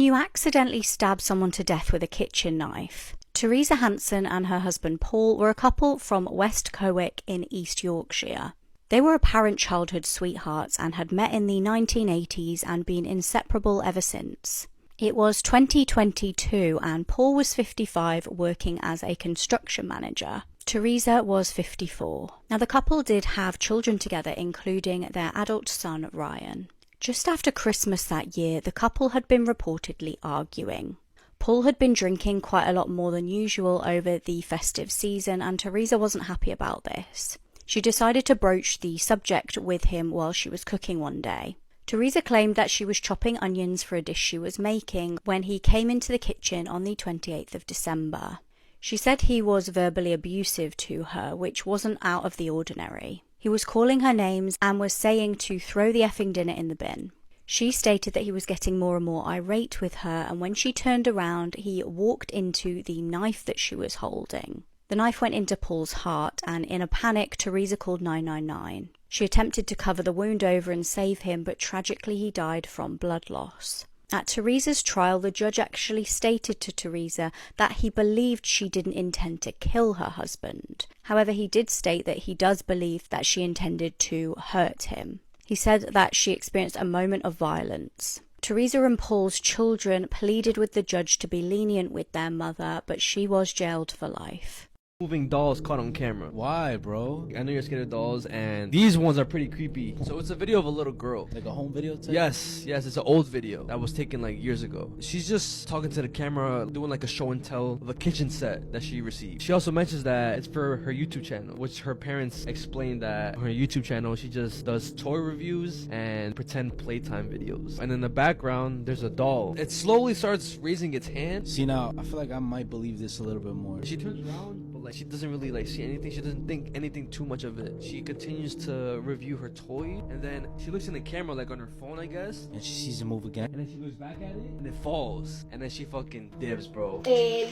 You accidentally stab someone to death with a kitchen knife. Teresa Hansen and her husband Paul were a couple from West Cowick in East Yorkshire. They were apparent childhood sweethearts and had met in the 1980s and been inseparable ever since. It was 2022 and Paul was 55, working as a construction manager. Teresa was 54. Now the couple did have children together, including their adult son Ryan. Just after Christmas that year, the couple had been reportedly arguing. Paul had been drinking quite a lot more than usual over the festive season, and Teresa wasn't happy about this. She decided to broach the subject with him while she was cooking one day. Teresa claimed that she was chopping onions for a dish she was making when he came into the kitchen on the 28th of December. She said he was verbally abusive to her, which wasn't out of the ordinary. He was calling her names and was saying to throw the effing dinner in the bin. She stated that he was getting more and more irate with her, and when she turned around, he walked into the knife that she was holding. The knife went into Paul's heart, and in a panic, Teresa called 999. She attempted to cover the wound over and save him, but tragically he died from blood loss. At Teresa's trial, the judge actually stated to Teresa that he believed she didn't intend to kill her husband. However, he did state that he does believe that she intended to hurt him. He said that she experienced a moment of violence. Teresa and Paul's children pleaded with the judge to be lenient with their mother, but she was jailed for life. Moving dolls caught on camera. Why, bro? I know you're scared of dolls, and these ones are pretty creepy. So it's a video of a little girl. Like a home video type? Yes, it's an old video that was taken like years ago. She's just talking to the camera, doing like a show and tell of a kitchen set that she received. She also mentions that it's for her YouTube channel, which her parents explained that on her YouTube channel she just does toy reviews and pretend playtime videos. And in the background there's a doll. It slowly starts raising its hand. See, now I feel like I might believe this a little bit more. She turns around, but like she doesn't really like see anything. She doesn't think anything too much of it. She continues to review her toy, and then she looks in the camera like on her phone, I guess, And she sees it move again. and then she looks back at it and it falls, and then she fucking dibs, bro.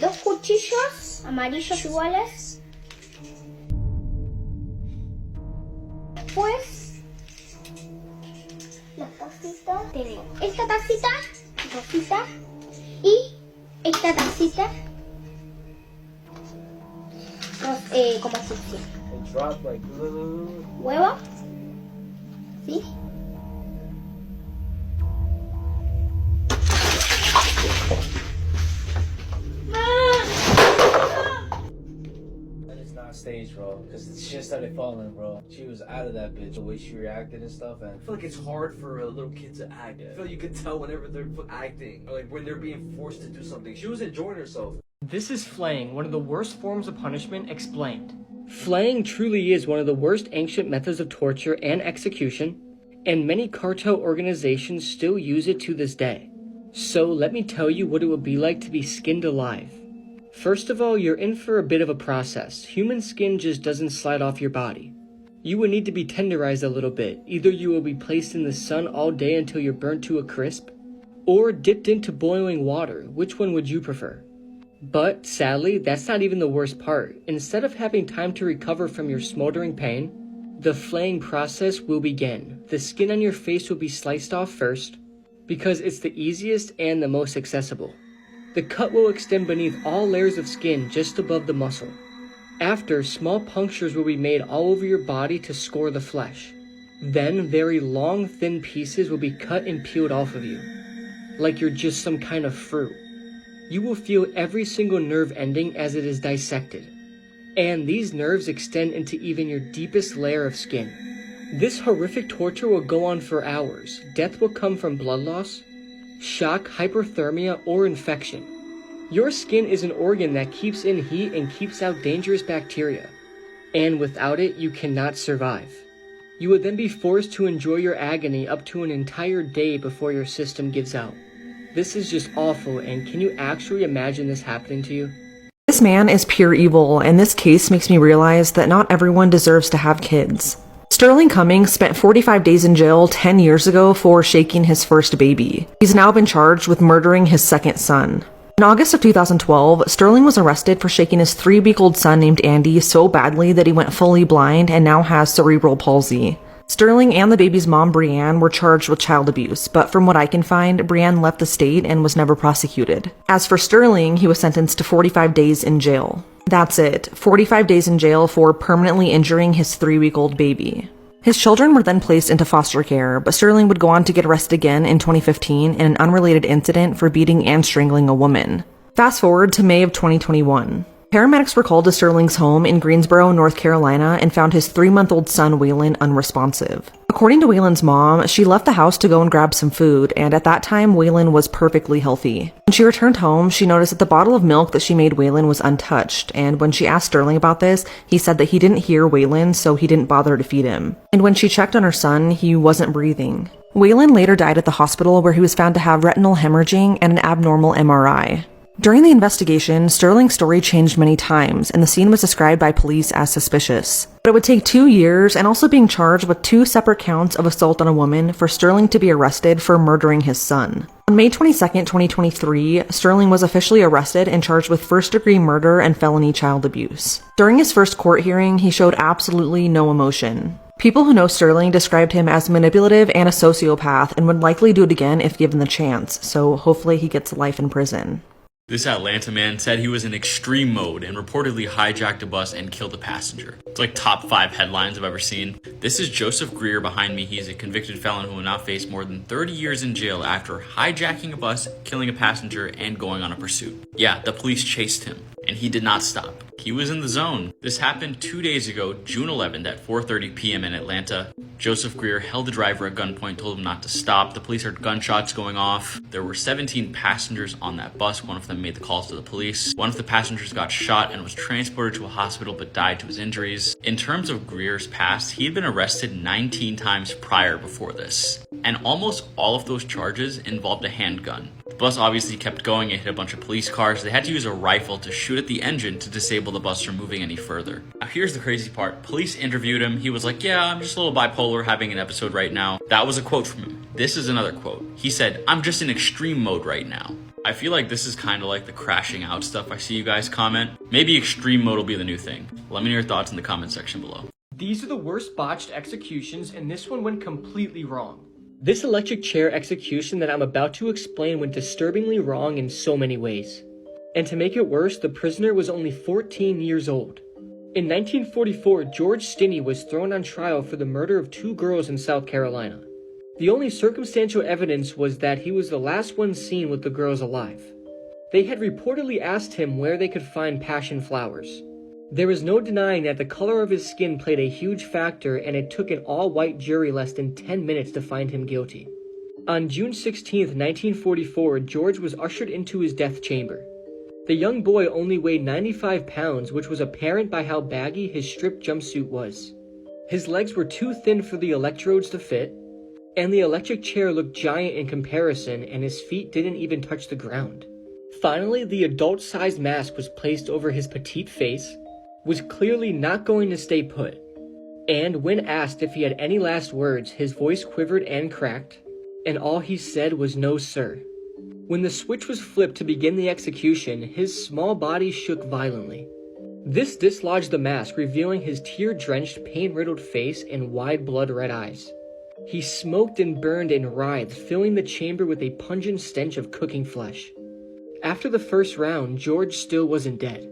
Dos cuchillos amarillos iguales. Después, las tacitas. Tengo esta tacita, rosita, y esta tacita. Como sucia. It dropped like Huevo. ¿Sí? That is not staged, bro. Because the shit started falling, bro. She was out of that bitch. The way she reacted and stuff, and I feel like it's hard for a little kid to act. I feel like you can tell whenever they're acting, or like when they're being forced to do something. She was enjoying herself. This is flaying, one of the worst forms of punishment explained. Flaying truly is one of the worst ancient methods of torture and execution, and many cartel organizations still use it to this day. So let me tell you what it would be like to be skinned alive. First of all, you're in for a bit of a process. Human skin just doesn't slide off your body. You would need to be tenderized a little bit. Either you will be placed in the sun all day until you're burnt to a crisp, or dipped into boiling water. Which one would you prefer? But, sadly, that's not even the worst part. Instead of having time to recover from your smoldering pain, the flaying process will begin. The skin on your face will be sliced off first, because it's the easiest and the most accessible. The cut will extend beneath all layers of skin just above the muscle. After, small punctures will be made all over your body to score the flesh. Then, very long, thin pieces will be cut and peeled off of you, like you're just some kind of fruit. You will feel every single nerve ending as it is dissected, and these nerves extend into even your deepest layer of skin. This horrific torture will go on for hours. Death will come from blood loss, shock, hyperthermia, or infection. Your skin is an organ that keeps in heat and keeps out dangerous bacteria, and without it, you cannot survive. You will then be forced to enjoy your agony up to an entire day before your system gives out. This is just awful, and can you actually imagine this happening to you? This man is pure evil, and this case makes me realize that not everyone deserves to have kids. Sterling Cummings spent 45 days in jail 10 years ago for shaking his first baby. He's now been charged with murdering his second son. In August of 2012, Sterling was arrested for shaking his 3-week-old son named Andy so badly that he went fully blind and now has cerebral palsy. Sterling and the baby's mom, Brianne, were charged with child abuse, but from what I can find, Brianne left the state and was never prosecuted. As for Sterling, he was sentenced to 45 days in jail. That's it, 45 days in jail for permanently injuring his 3-week-old baby. His children were then placed into foster care, but Sterling would go on to get arrested again in 2015 in an unrelated incident for beating and strangling a woman. Fast forward to May of 2021. Paramedics were called to Sterling's home in Greensboro, North Carolina, and found his 3-month-old son, Waylon, unresponsive. According to Waylon's mom, she left the house to go and grab some food, and at that time, Waylon was perfectly healthy. When she returned home, she noticed that the bottle of milk that she made Waylon was untouched, and when she asked Sterling about this, he said that he didn't hear Waylon, so he didn't bother to feed him. And when she checked on her son, he wasn't breathing. Waylon later died at the hospital where he was found to have retinal hemorrhaging and an abnormal MRI. During the investigation, Sterling's story changed many times, and the scene was described by police as suspicious. But it would take 2 years, and also being charged with 2 separate counts of assault on a woman, for Sterling to be arrested for murdering his son. On May 22, 2023, Sterling was officially arrested and charged with first-degree murder and felony child abuse. During his first court hearing, he showed absolutely no emotion. People who know Sterling described him as manipulative and a sociopath, and would likely do it again if given the chance, so hopefully he gets life in prison. This Atlanta man said he was in extreme mode and reportedly hijacked a bus and killed a passenger. It's like top 5 headlines I've ever seen. This is Joseph Greer behind me. He's a convicted felon who will now face more than 30 years in jail after hijacking a bus, killing a passenger, and going on a pursuit. Yeah, the police chased him, and he did not stop. He was in the zone. This happened 2 days ago, June 11th at 4:30 p.m. in Atlanta. Joseph Greer held the driver at gunpoint, told him not to stop. The police heard gunshots going off. There were 17 passengers on that bus. One of them made the calls to the police. One of the passengers got shot and was transported to a hospital but died to his injuries. In terms of Greer's past, he had been arrested 19 times prior before this, and almost all of those charges involved a handgun. The bus obviously kept going. It hit a bunch of police cars. They had to use a rifle to shoot at the engine to disable the bus from moving any further. Now here's the crazy part. Police interviewed him. He was like, yeah, I'm just a little bipolar, having an episode right now. That was a quote from him. This is another quote. He said, I'm just in extreme mode right now. I feel like this is kind of like the crashing out stuff I see you guys comment. Maybe extreme mode will be the new thing. Let me know your thoughts in the comment section below. These are the worst botched executions, and this one went completely wrong. This electric chair execution that I'm about to explain went disturbingly wrong in so many ways. And to make it worse, the prisoner was only 14 years old. In 1944, George Stinney was thrown on trial for the murder of 2 girls in South Carolina. The only circumstantial evidence was that he was the last one seen with the girls alive. They had reportedly asked him where they could find passion flowers. There is no denying that the color of his skin played a huge factor, and it took an all-white jury less than 10 minutes to find him guilty. On June 16, 1944, George was ushered into his death chamber. The young boy only weighed 95 pounds, which was apparent by how baggy his striped jumpsuit was. His legs were too thin for the electrodes to fit, and the electric chair looked giant in comparison, and his feet didn't even touch the ground. Finally, the adult-sized mask was placed over his petite face, was clearly not going to stay put. And when asked if he had any last words, his voice quivered and cracked, and all he said was "no, sir." When the switch was flipped to begin the execution, his small body shook violently. This dislodged the mask, revealing his tear-drenched, pain-riddled face and wide blood-red eyes. He smoked and burned and writhed, filling the chamber with a pungent stench of cooking flesh. After the first round, George still wasn't dead.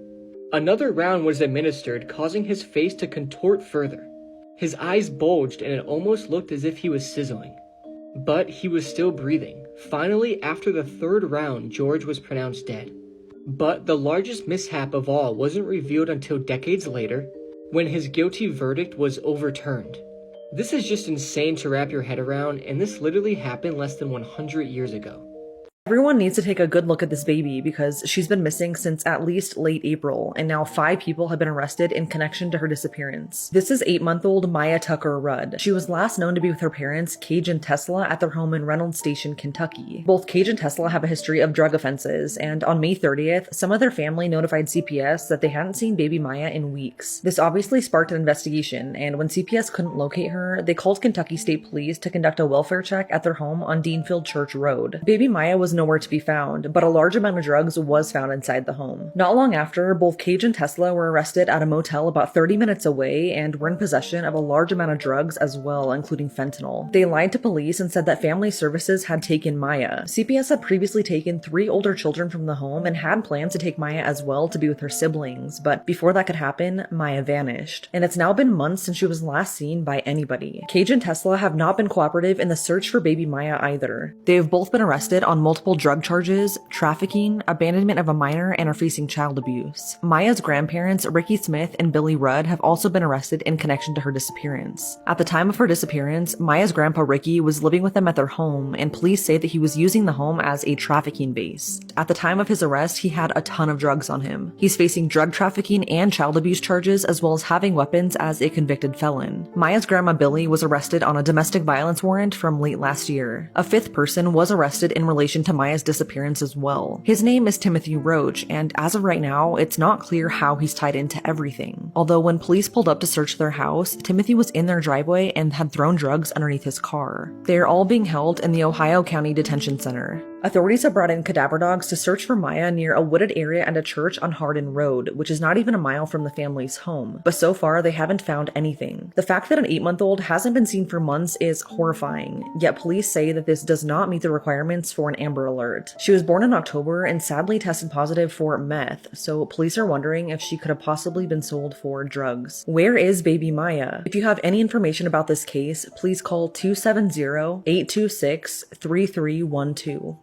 Another round was administered, causing his face to contort further. His eyes bulged, and it almost looked as if he was sizzling. But he was still breathing. Finally, after the third round, George was pronounced dead. But the largest mishap of all wasn't revealed until decades later, when his guilty verdict was overturned. This is just insane to wrap your head around, and this literally happened less than 100 years ago. Everyone needs to take a good look at this baby because she's been missing since at least late April, and now 5 people have been arrested in connection to her disappearance. This is 8-month-old Maya Tucker Rudd. She was last known to be with her parents, Cage and Tesla, at their home in Reynolds Station, Kentucky. Both Cage and Tesla have a history of drug offenses, and on May 30th, some of their family notified CPS that they hadn't seen baby Maya in weeks. This obviously sparked an investigation, and when CPS couldn't locate her, they called Kentucky State Police to conduct a welfare check at their home on Deanfield Church Road. Baby Maya was was nowhere to be found, but a large amount of drugs was found inside the home. Not long after, both Cage and Tesla were arrested at a motel about 30 minutes away and were in possession of a large amount of drugs as well, including fentanyl. They lied to police and said that family services had taken Maya. CPS had previously taken 3 older children from the home and had plans to take Maya as well to be with her siblings, but before that could happen, Maya vanished. And it's now been months since she was last seen by anybody. Cage and Tesla have not been cooperative in the search for baby Maya either. They have both been arrested on multiple drug charges, trafficking, abandonment of a minor, and are facing child abuse. Maya's grandparents, Ricky Smith and Billy Rudd, have also been arrested in connection to her disappearance. At the time of her disappearance, Maya's grandpa Ricky was living with them at their home, and police say that he was using the home as a trafficking base. At the time of his arrest, he had a ton of drugs on him. He's facing drug trafficking and child abuse charges, as well as having weapons as a convicted felon. Maya's grandma Billy was arrested on a domestic violence warrant from late last year. A 5th person was arrested in relation to Maya's disappearance as well. His name is Timothy Roach, and as of right now, it's not clear how he's tied into everything. Although when police pulled up to search their house, Timothy was in their driveway and had thrown drugs underneath his car. They are all being held in the Ohio County Detention Center. Authorities have brought in cadaver dogs to search for Maya near a wooded area and a church on Hardin Road, which is not even a mile from the family's home, but so far they haven't found anything. The fact that an 8-month-old hasn't been seen for months is horrifying, yet police say that this does not meet the requirements for an Amber Alert. She was born in October and sadly tested positive for meth, so police are wondering if she could have possibly been sold for drugs. Where is baby Maya? If you have any information about this case, please call 270-826-3312.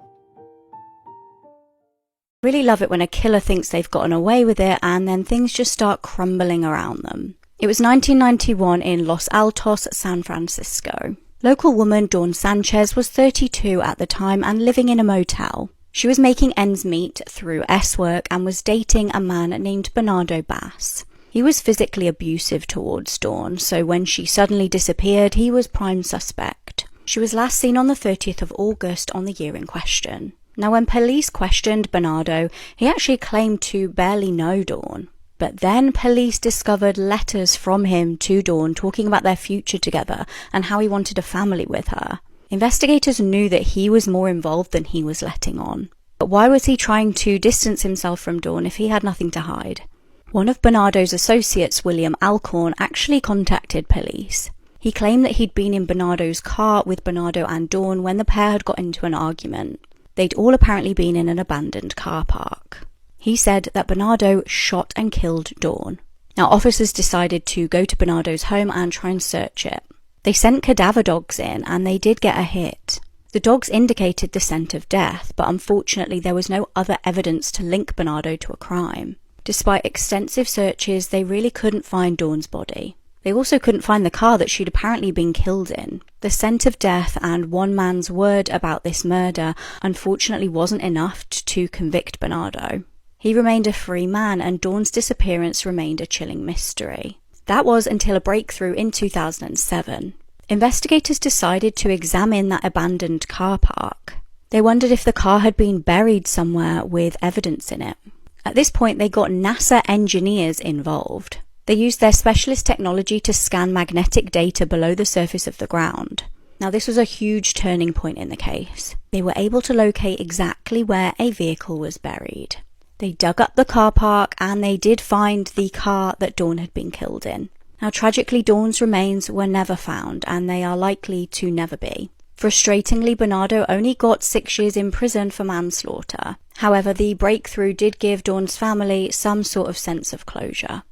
Really love it when a killer thinks they've gotten away with it and then things just start crumbling around them. It was 1991 in Los Altos, San Francisco. Local woman Dawn Sanchez was 32 at the time and living in a motel. She was making ends meet through S-work and was dating a man named Bernardo Bass. He was physically abusive towards Dawn, so when she suddenly disappeared, he was prime suspect. She was last seen on the 30th of August on the year in question. Now, when police questioned Bernardo, he actually claimed to barely know Dawn. But then police discovered letters from him to Dawn talking about their future together and how he wanted a family with her. Investigators knew that he was more involved than he was letting on. But why was he trying to distance himself from Dawn if he had nothing to hide? One of Bernardo's associates, William Alcorn, actually contacted police. He claimed that he'd been in Bernardo's car with Bernardo and Dawn when the pair had got into an argument. They'd all apparently been in an abandoned car park. He said that Bernardo shot and killed Dawn. Now, officers decided to go to Bernardo's home and try and search it. They sent cadaver dogs in, and they did get a hit. The dogs indicated the scent of death, but unfortunately there was no other evidence to link Bernardo to a crime. Despite extensive searches, they really couldn't find Dawn's body. They also couldn't find the car that she'd apparently been killed in. The scent of death and one man's word about this murder unfortunately wasn't enough to convict Bernardo. He remained a free man, and Dawn's disappearance remained a chilling mystery. That was until a breakthrough in 2007. Investigators decided to examine that abandoned car park. They wondered if the car had been buried somewhere with evidence in it. At this point, they got NASA engineers involved. They used their specialist technology to scan magnetic data below the surface of the ground. Now, this was a huge turning point in the case. They were able to locate exactly where a vehicle was buried. They dug up the car park and they did find the car that Dawn had been killed in. Now, tragically, Dawn's remains were never found, and they are likely to never be. Frustratingly, Bernardo only got 6 years in prison for manslaughter. However, the breakthrough did give Dawn's family some sort of sense of closure.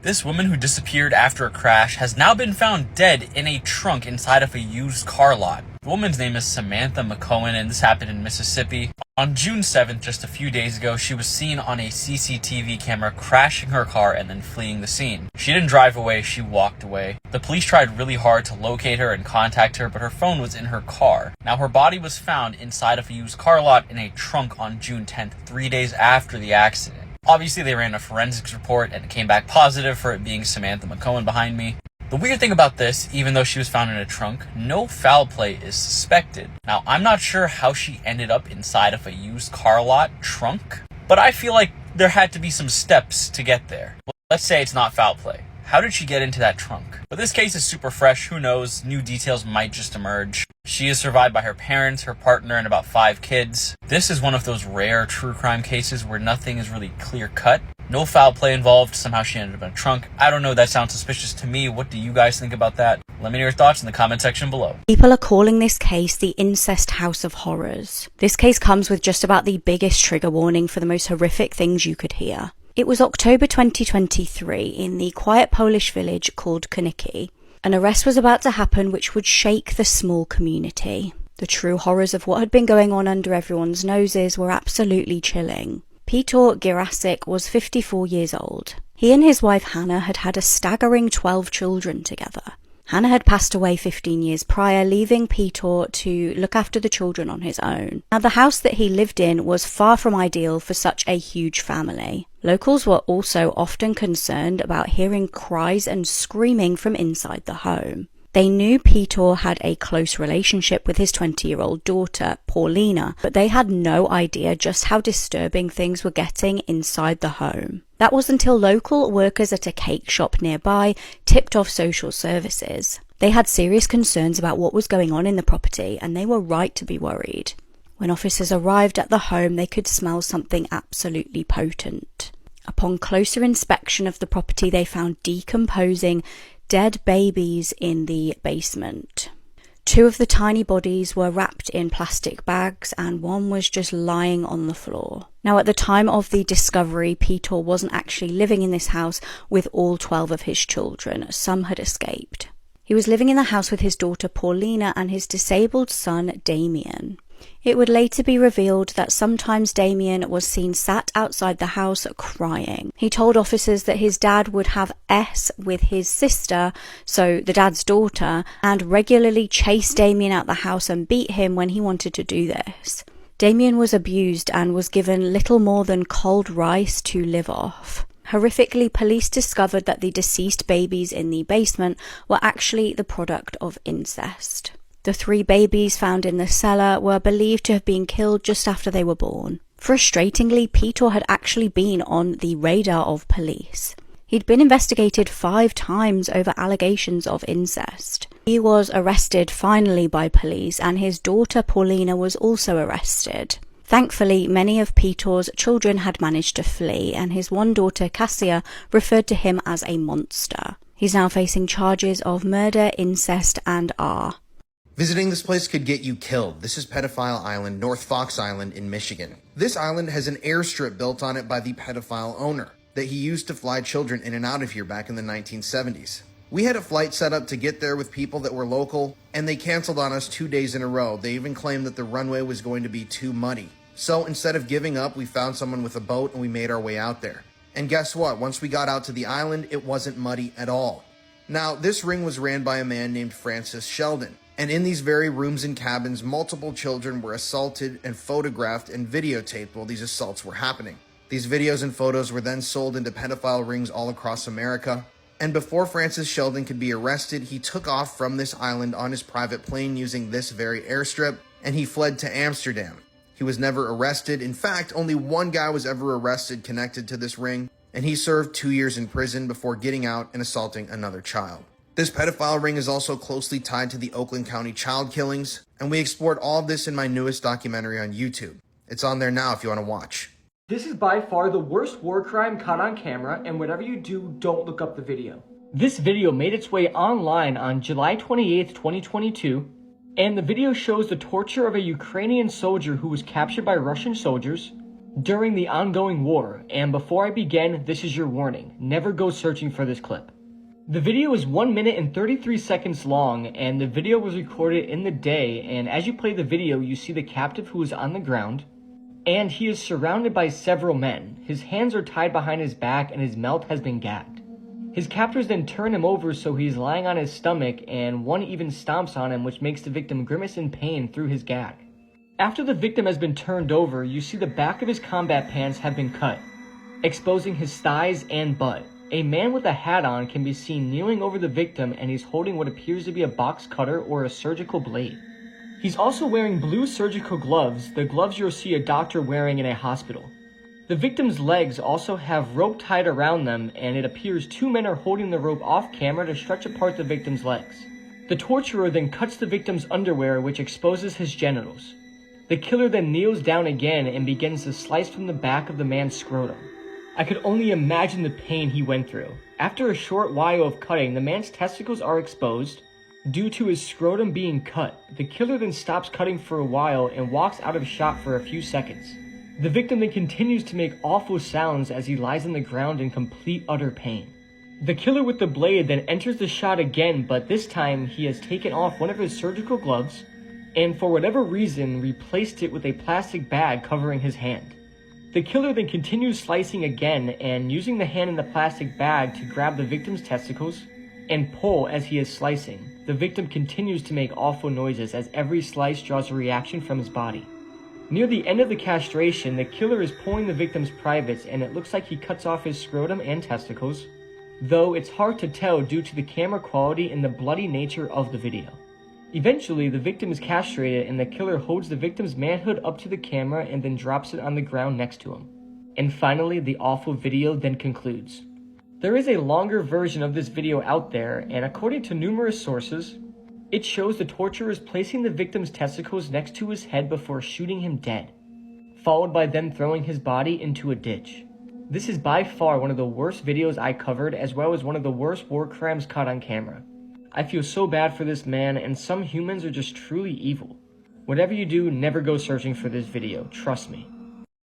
This woman who disappeared after a crash has now been found dead in a trunk inside of a used car lot. The woman's name is Samantha McCohen, and this happened in Mississippi. On June 7th, just a few days ago, she was seen on a CCTV camera crashing her car and then fleeing the scene. She didn't drive away, she walked away. The police tried really hard to locate her and contact her, but her phone was in her car. Now, her body was found inside of a used car lot in a trunk on June 10th, 3 days after the accident. Obviously, they ran a forensics report and it came back positive for it being Samantha McCohen behind me. The weird thing about this, even though she was found in a trunk, no foul play is suspected. Now, I'm not sure how she ended up inside of a used car lot trunk, but I feel like there had to be some steps to get there. Let's say it's not foul play. How did she get into that trunk? But this case is super fresh, who knows, new details might just emerge. She is survived by her parents, her partner, and about 5 kids. This is one of those rare true crime cases where nothing is really clear cut. No foul play involved. Somehow she ended up in a trunk. I don't know, that sounds suspicious to me. What do you guys think about that? Let me know your thoughts in the comment section below. People are calling this case the Incest House of Horrors. This case comes with just about the biggest trigger warning for the most horrific things you could hear. It was October 2023 in the quiet Polish village called Koniki. An arrest was about to happen which would shake the small community. The true horrors of what had been going on under everyone's noses were absolutely chilling. Piotr Girasik was 54 years old. He and his wife Hannah had had a staggering 12 children together. Hannah had passed away 15 years prior, leaving Piotr to look after the children on his own. Now, the house that he lived in was far from ideal for such a huge family. Locals were also often concerned about hearing cries and screaming from inside the home. They knew Piotr had a close relationship with his 20-year-old daughter, Paulina, but they had no idea just how disturbing things were getting inside the home. That was until local workers at a cake shop nearby tipped off social services. They had serious concerns about what was going on in the property, and they were right to be worried. When officers arrived at the home, they could smell something absolutely potent. Upon closer inspection of the property, they found decomposing, dead babies in the basement. 2 of the tiny bodies were wrapped in plastic bags and one was just lying on the floor. Now, at the time of the discovery, Piotr wasn't actually living in this house with all 12 of his children. Some had escaped. He was living in the house with his daughter Paulina and his disabled son Damien. It would later be revealed that sometimes Damien was seen sat outside the house crying. He told officers that his dad would have S with his sister, so the dad's daughter, and regularly chase Damien out the house and beat him when he wanted to do this. Damien was abused and was given little more than cold rice to live off. Horrifically, police discovered that the deceased babies in the basement were actually the product of incest. The 3 babies found in the cellar were believed to have been killed just after they were born. Frustratingly, Piotr had actually been on the radar of police. He'd been investigated 5 times over allegations of incest. He was arrested finally by police, and his daughter Paulina was also arrested. Thankfully, many of Piotr's children had managed to flee, and his one daughter, Kasia, referred to him as a monster. He's now facing charges of murder, incest, and R. Visiting this place could get you killed. This is Pedophile Island, North Fox Island in Michigan. This island has an airstrip built on it by the pedophile owner that he used to fly children in and out of here back in the 1970s. We had a flight set up to get there with people that were local, and they canceled on us 2 days in a row. They even claimed that the runway was going to be too muddy. So instead of giving up, we found someone with a boat and we made our way out there. And guess what? Once we got out to the island, it wasn't muddy at all. Now, this ring was ran by a man named Francis Sheldon. And in these very rooms and cabins, multiple children were assaulted and photographed and videotaped while these assaults were happening. These videos and photos were then sold into pedophile rings all across America. And before Francis Sheldon could be arrested, he took off from this island on his private plane using this very airstrip, and he fled to Amsterdam. He was never arrested. In fact, only one guy was ever arrested connected to this ring, and he served 2 years in prison before getting out and assaulting another child. This pedophile ring is also closely tied to the Oakland County child killings, and we explored all of this in my newest documentary on YouTube. It's on there now if you want to watch. This is by far the worst war crime caught on camera, and whatever you do, don't look up the video. This video made its way online on July 28th, 2022, and the video shows the torture of a Ukrainian soldier who was captured by Russian soldiers during the ongoing war. And before I begin, this is your warning. Never go searching for this clip. The video is 1 minute and 33 seconds long, and the video was recorded in the day, and as you play the video, you see the captive who is on the ground, and he is surrounded by several men. His hands are tied behind his back, and his mouth has been gagged. His captors then turn him over so he's lying on his stomach, and one even stomps on him, which makes the victim grimace in pain through his gag. After the victim has been turned over, you see the back of his combat pants have been cut, exposing his thighs and butt. A man with a hat on can be seen kneeling over the victim, and he's holding what appears to be a box cutter or a surgical blade. He's also wearing blue surgical gloves, the gloves you'll see a doctor wearing in a hospital. The victim's legs also have rope tied around them, and it appears 2 men are holding the rope off camera to stretch apart the victim's legs. The The torturer then cuts the victim's underwear, which exposes his genitals. The killer then kneels down again and begins to slice from the back of the man's scrotum. I could only imagine the pain he went through. After a short while of cutting, the man's testicles are exposed. Due to his scrotum being cut, the killer then stops cutting for a while and walks out of shot for a few seconds. The victim then continues to make awful sounds as he lies on the ground in complete utter pain. The killer with the blade then enters the shot again, but this time he has taken off one of his surgical gloves and for whatever reason replaced it with a plastic bag covering his hand. The killer then continues slicing again and using the hand in the plastic bag to grab the victim's testicles and pull as he is slicing. The victim continues to make awful noises as every slice draws a reaction from his body. Near the end of the castration, the killer is pulling the victim's privates and it looks like he cuts off his scrotum and testicles, though it's hard to tell due to the camera quality and the bloody nature of the video. Eventually, the victim is castrated and the killer holds the victim's manhood up to the camera and then drops it on the ground next to him. And finally, the awful video then concludes. There is a longer version of this video out there, and according to numerous sources, it shows the torturers placing the victim's testicles next to his head before shooting him dead, followed by them throwing his body into a ditch. This is by far one of the worst videos I covered, as well as one of the worst war crimes caught on camera. I feel so bad for this man, and some humans are just truly evil. Whatever you do, never go searching for this video, trust me.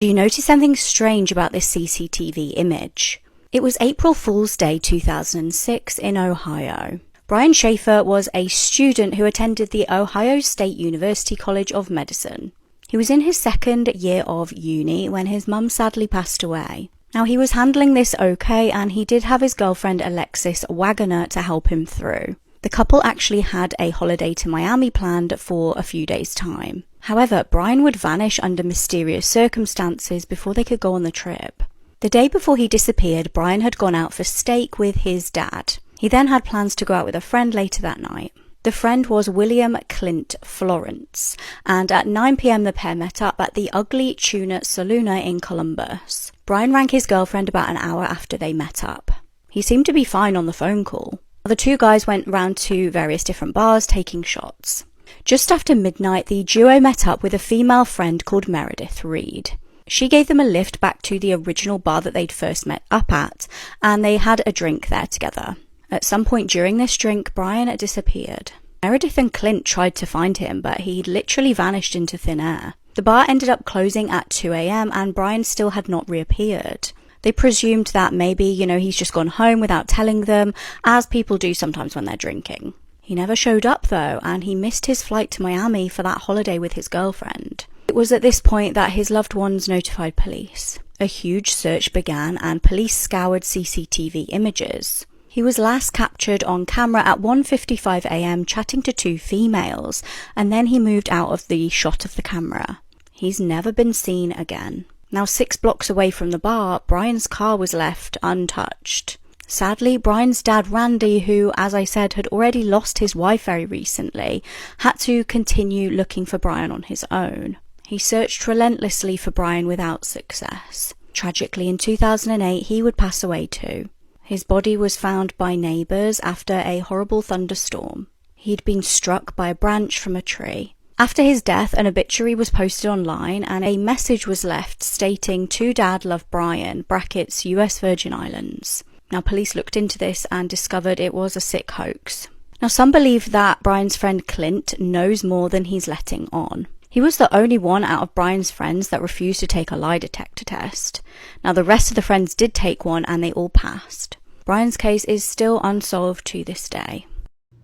Do you notice something strange about this CCTV image? It was April Fool's Day 2006 in Ohio. Brian Schaefer was a student who attended the Ohio State University College of Medicine. He was in his second year of uni when his mum sadly passed away. Now, he was handling this okay, and he did have his girlfriend Alexis Wagoner to help him through. The couple actually had a holiday to Miami planned for a few days' time. However, Brian would vanish under mysterious circumstances before they could go on the trip. The day before he disappeared, Brian had gone out for steak with his dad. He then had plans to go out with a friend later that night. The friend was William Clint Florence, and at 9 p.m. the pair met up at the Ugly Tuna Saloona in Columbus. Brian rang his girlfriend about an hour after they met up. He seemed to be fine on the phone call. The two guys went round to various different bars taking shots. Just after midnight, the duo met up with a female friend called Meredith Reed. She gave them a lift back to the original bar that they'd first met up at, and they had a drink there together. At some point during this drink, Brian had disappeared. Meredith and Clint tried to find him, but he'd literally vanished into thin air. The bar ended up closing at 2 a.m. and Brian still had not reappeared. They presumed that maybe, he's just gone home without telling them, as people do sometimes when they're drinking. He never showed up though, and he missed his flight to Miami for that holiday with his girlfriend. It was at this point that his loved ones notified police. A huge search began and police scoured CCTV images. He was last captured on camera at 1:55 a.m. chatting to two females, and then he moved out of the shot of the camera. He's never been seen again. Now, 6 blocks away from the bar, Brian's car was left untouched. Sadly, Brian's dad, Randy, who, as I said, had already lost his wife very recently, had to continue looking for Brian on his own. He searched relentlessly for Brian without success. Tragically, in 2008, he would pass away too. His body was found by neighbours after a horrible thunderstorm. He'd been struck by a branch from a tree. After his death, an obituary was posted online and a message was left stating, "To Dad, love Brian, brackets, US Virgin Islands." Now, police looked into this and discovered it was a sick hoax. Now, some believe that Brian's friend Clint knows more than he's letting on. He was the only one out of Brian's friends that refused to take a lie detector test. Now, the rest of the friends did take one and they all passed. Brian's case is still unsolved to this day.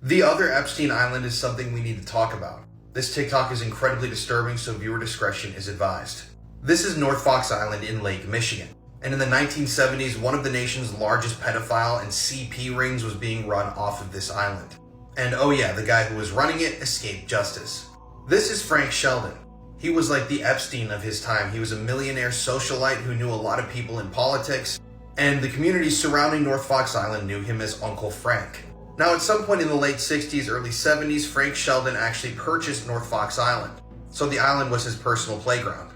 The other Epstein Island is something we need to talk about. This TikTok is incredibly disturbing, so viewer discretion is advised. This is North Fox Island in Lake Michigan. And in the 1970s, one of the nation's largest pedophile and CP rings was being run off of this island. And oh yeah, the guy who was running it escaped justice. This is Frank Sheldon. He was like the Epstein of his time. He was a millionaire socialite who knew a lot of people in politics, and the communities surrounding North Fox Island knew him as Uncle Frank. Now, at some point in the late 60s, early 70s, Frank Sheldon actually purchased North Fox Island, so the island was his personal playground.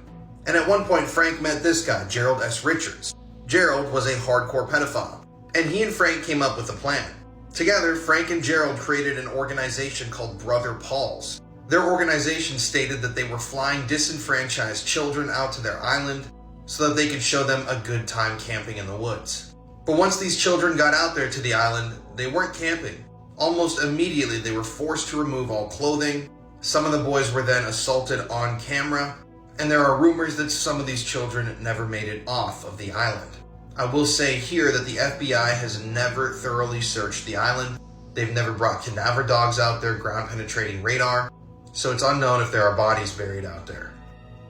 And at one point, Frank met this guy, Gerald S. Richards. Gerald was a hardcore pedophile, and he and Frank came up with a plan. Together, Frank and Gerald created an organization called Brother Paul's. Their organization stated that they were flying disenfranchised children out to their island so that they could show them a good time camping in the woods. But once these children got out there to the island, they weren't camping. Almost immediately, they were forced to remove all clothing. Some of the boys were then assaulted on camera, and there are rumors that some of these children never made it off of the island. I will say here that the FBI has never thoroughly searched the island. They've never brought cadaver dogs out there, ground penetrating radar, so it's unknown if there are bodies buried out there.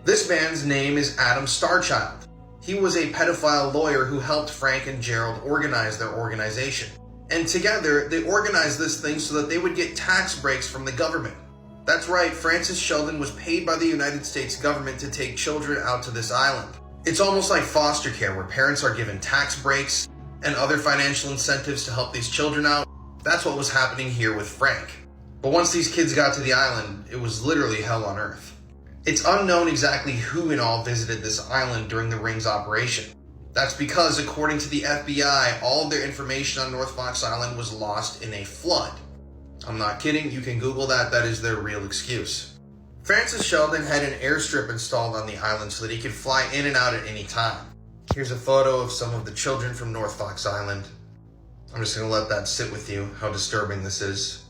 This man's name is Adam Starchild. He was a pedophile lawyer who helped Frank and Gerald organize their organization. And together, they organized this thing so that they would get tax breaks from the government. That's right, Francis Sheldon was paid by the United States government to take children out to this island. It's almost like foster care, where parents are given tax breaks and other financial incentives to help these children out. That's what was happening here with Frank. But once these kids got to the island, it was literally hell on earth. It's unknown exactly who in all visited this island during the Rings operation. That's because, according to the FBI, all of their information on North Fox Island was lost in a flood. I'm not kidding, you can Google that, that is their real excuse. Francis Sheldon had an airstrip installed on the island so that he could fly in and out at any time. Here's a photo of some of the children from North Fox Island. I'm just going to let that sit with you, how disturbing this is.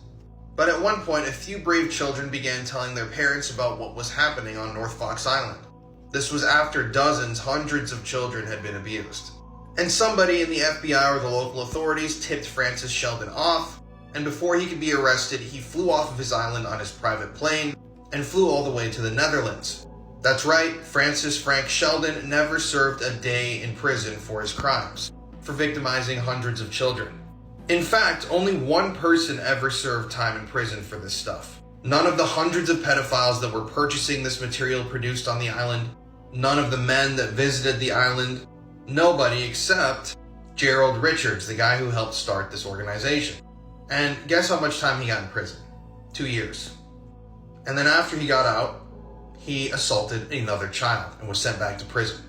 But at one point, a few brave children began telling their parents about what was happening on North Fox Island. This was after dozens, hundreds of children had been abused. And somebody in the FBI or the local authorities tipped Francis Sheldon off, and before he could be arrested, he flew off of his island on his private plane and flew all the way to the Netherlands. That's right, Francis Frank Sheldon never served a day in prison for his crimes, for victimizing hundreds of children. In fact, only one person ever served time in prison for this stuff. None of the hundreds of pedophiles that were purchasing this material produced on the island, none of the men that visited the island, nobody except Gerald Richards, the guy who helped start this organization. And guess how much time he got in prison? 2 years. And then after he got out, he assaulted another child and was sent back to prison.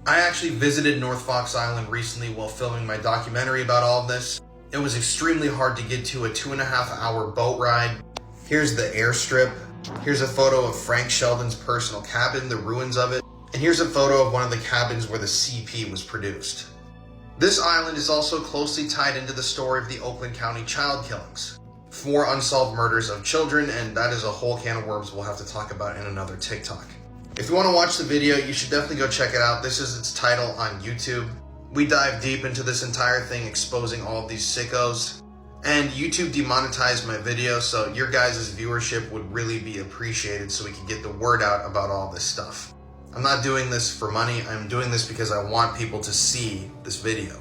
I actually visited North Fox Island recently while filming my documentary about all of this. It was extremely hard to get to, a 2.5-hour boat ride. Here's the airstrip. Here's a photo of Frank Sheldon's personal cabin, the ruins of it. And here's a photo of one of the cabins where the CP was produced. This island is also closely tied into the story of the Oakland County child killings. 4 unsolved murders of children, and that is a whole can of worms we'll have to talk about in another TikTok. If you want to watch the video, you should definitely go check it out. This is its title on YouTube. We dive deep into this entire thing, exposing all of these sickos. And YouTube demonetized my video, so your guys' viewership would really be appreciated so we can get the word out about all this stuff. I'm not doing this for money, I'm doing this because I want people to see this video.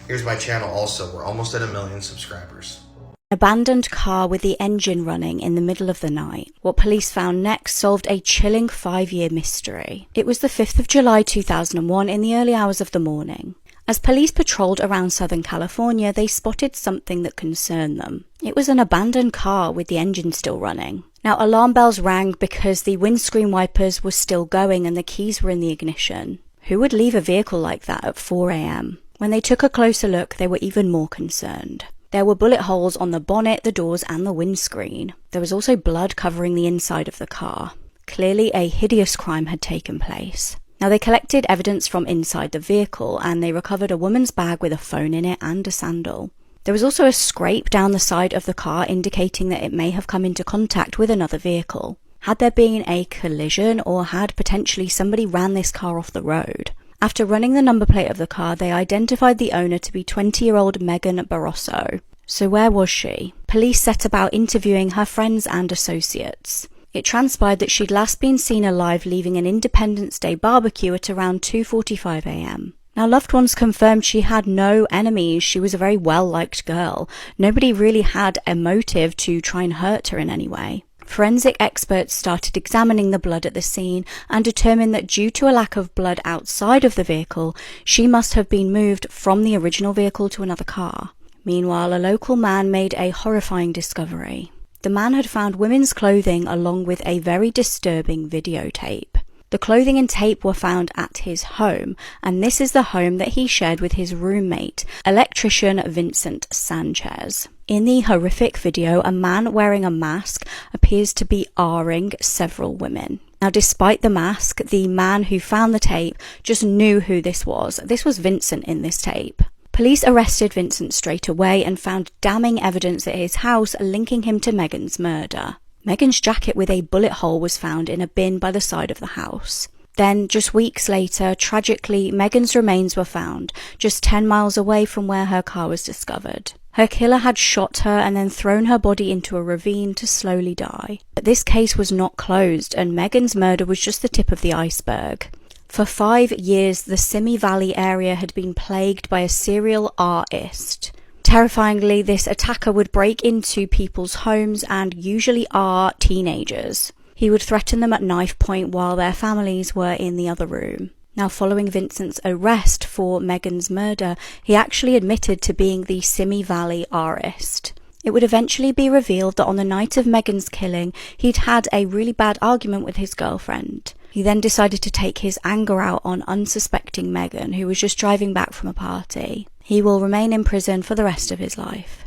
Here's my channel also, we're almost at 1 million subscribers. Abandoned car with the engine running in the middle of the night. What police found next solved a chilling 5-year mystery. It was the 5th of July 2001 in the early hours of the morning. As police patrolled around Southern California, they spotted something that concerned them. It was an abandoned car with the engine still running. Now, alarm bells rang because the windscreen wipers were still going and the keys were in the ignition. Who would leave a vehicle like that at 4 a.m? When they took a closer look, they were even more concerned. There were bullet holes on the bonnet, the doors, and the windscreen. There was also blood covering the inside of the car. Clearly, a hideous crime had taken place. Now, they collected evidence from inside the vehicle, and they recovered a woman's bag with a phone in it and a sandal. There was also a scrape down the side of the car indicating that it may have come into contact with another vehicle. Had there been a collision, or had potentially somebody ran this car off the road? After running the number plate of the car, they identified the owner to be 20-year-old Megan Barroso. So where was she? Police set about interviewing her friends and associates. It transpired that she'd last been seen alive leaving an Independence Day barbecue at around 2:45 a.m. Now, loved ones confirmed she had no enemies. She was a very well-liked girl. Nobody really had a motive to try and hurt her in any way. Forensic experts started examining the blood at the scene and determined that due to a lack of blood outside of the vehicle, she must have been moved from the original vehicle to another car. Meanwhile, a local man made a horrifying discovery. The man had found women's clothing along with a very disturbing videotape. The clothing and tape were found at his home, and this is the home that he shared with his roommate, electrician Vincent Sanchez. In the horrific video, a man wearing a mask appears to be R-ing several women. Now, despite the mask, the man who found the tape just knew who this was. This was Vincent in this tape. Police arrested Vincent straight away and found damning evidence at his house linking him to Megan's murder. Megan's jacket with a bullet hole was found in a bin by the side of the house. Then, just weeks later, tragically, Megan's remains were found just 10 miles away from where her car was discovered. Her killer had shot her and then thrown her body into a ravine to slowly die. But this case was not closed, and Megan's murder was just the tip of the iceberg. For 5 years, the Simi Valley area had been plagued by a serial artist. Terrifyingly, this attacker would break into people's homes and usually are teenagers. He would threaten them at knife point while their families were in the other room. Now, following Vincent's arrest for Megan's murder, he actually admitted to being the Simi Valley artist. It would eventually be revealed that on the night of Megan's killing, he'd had a really bad argument with his girlfriend. He then decided to take his anger out on unsuspecting Megan, who was just driving back from a party. He will remain in prison for the rest of his life.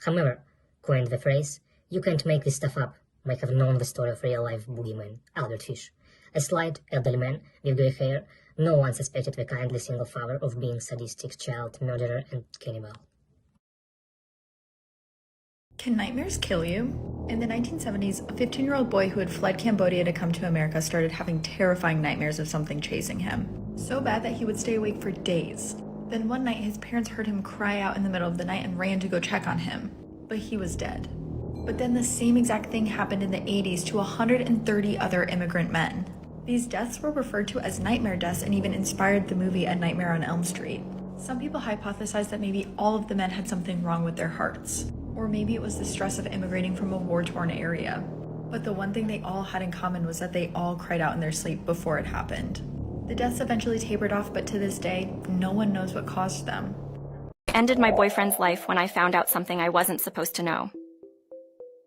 Hammer coined the phrase, "You can't make this stuff up," might have known the story of real-life boogeyman, Albert Fish. A slight, elderly man with grey hair, no one suspected the kindly single father of being sadistic child murderer and cannibal. Can nightmares kill you? In the 1970s, a 15-year-old boy who had fled Cambodia to come to America started having terrifying nightmares of something chasing him. So bad that he would stay awake for days. Then one night, his parents heard him cry out in the middle of the night and ran to go check on him. But he was dead. But then the same exact thing happened in the 80s to 130 other immigrant men. These deaths were referred to as nightmare deaths and even inspired the movie A Nightmare on Elm Street. Some people hypothesized that maybe all of the men had something wrong with their hearts. Or maybe it was the stress of immigrating from a war-torn area. But the one thing they all had in common was that they all cried out in their sleep before it happened. The deaths eventually tapered off, but to this day, no one knows what caused them. I ended my boyfriend's life when I found out something I wasn't supposed to know.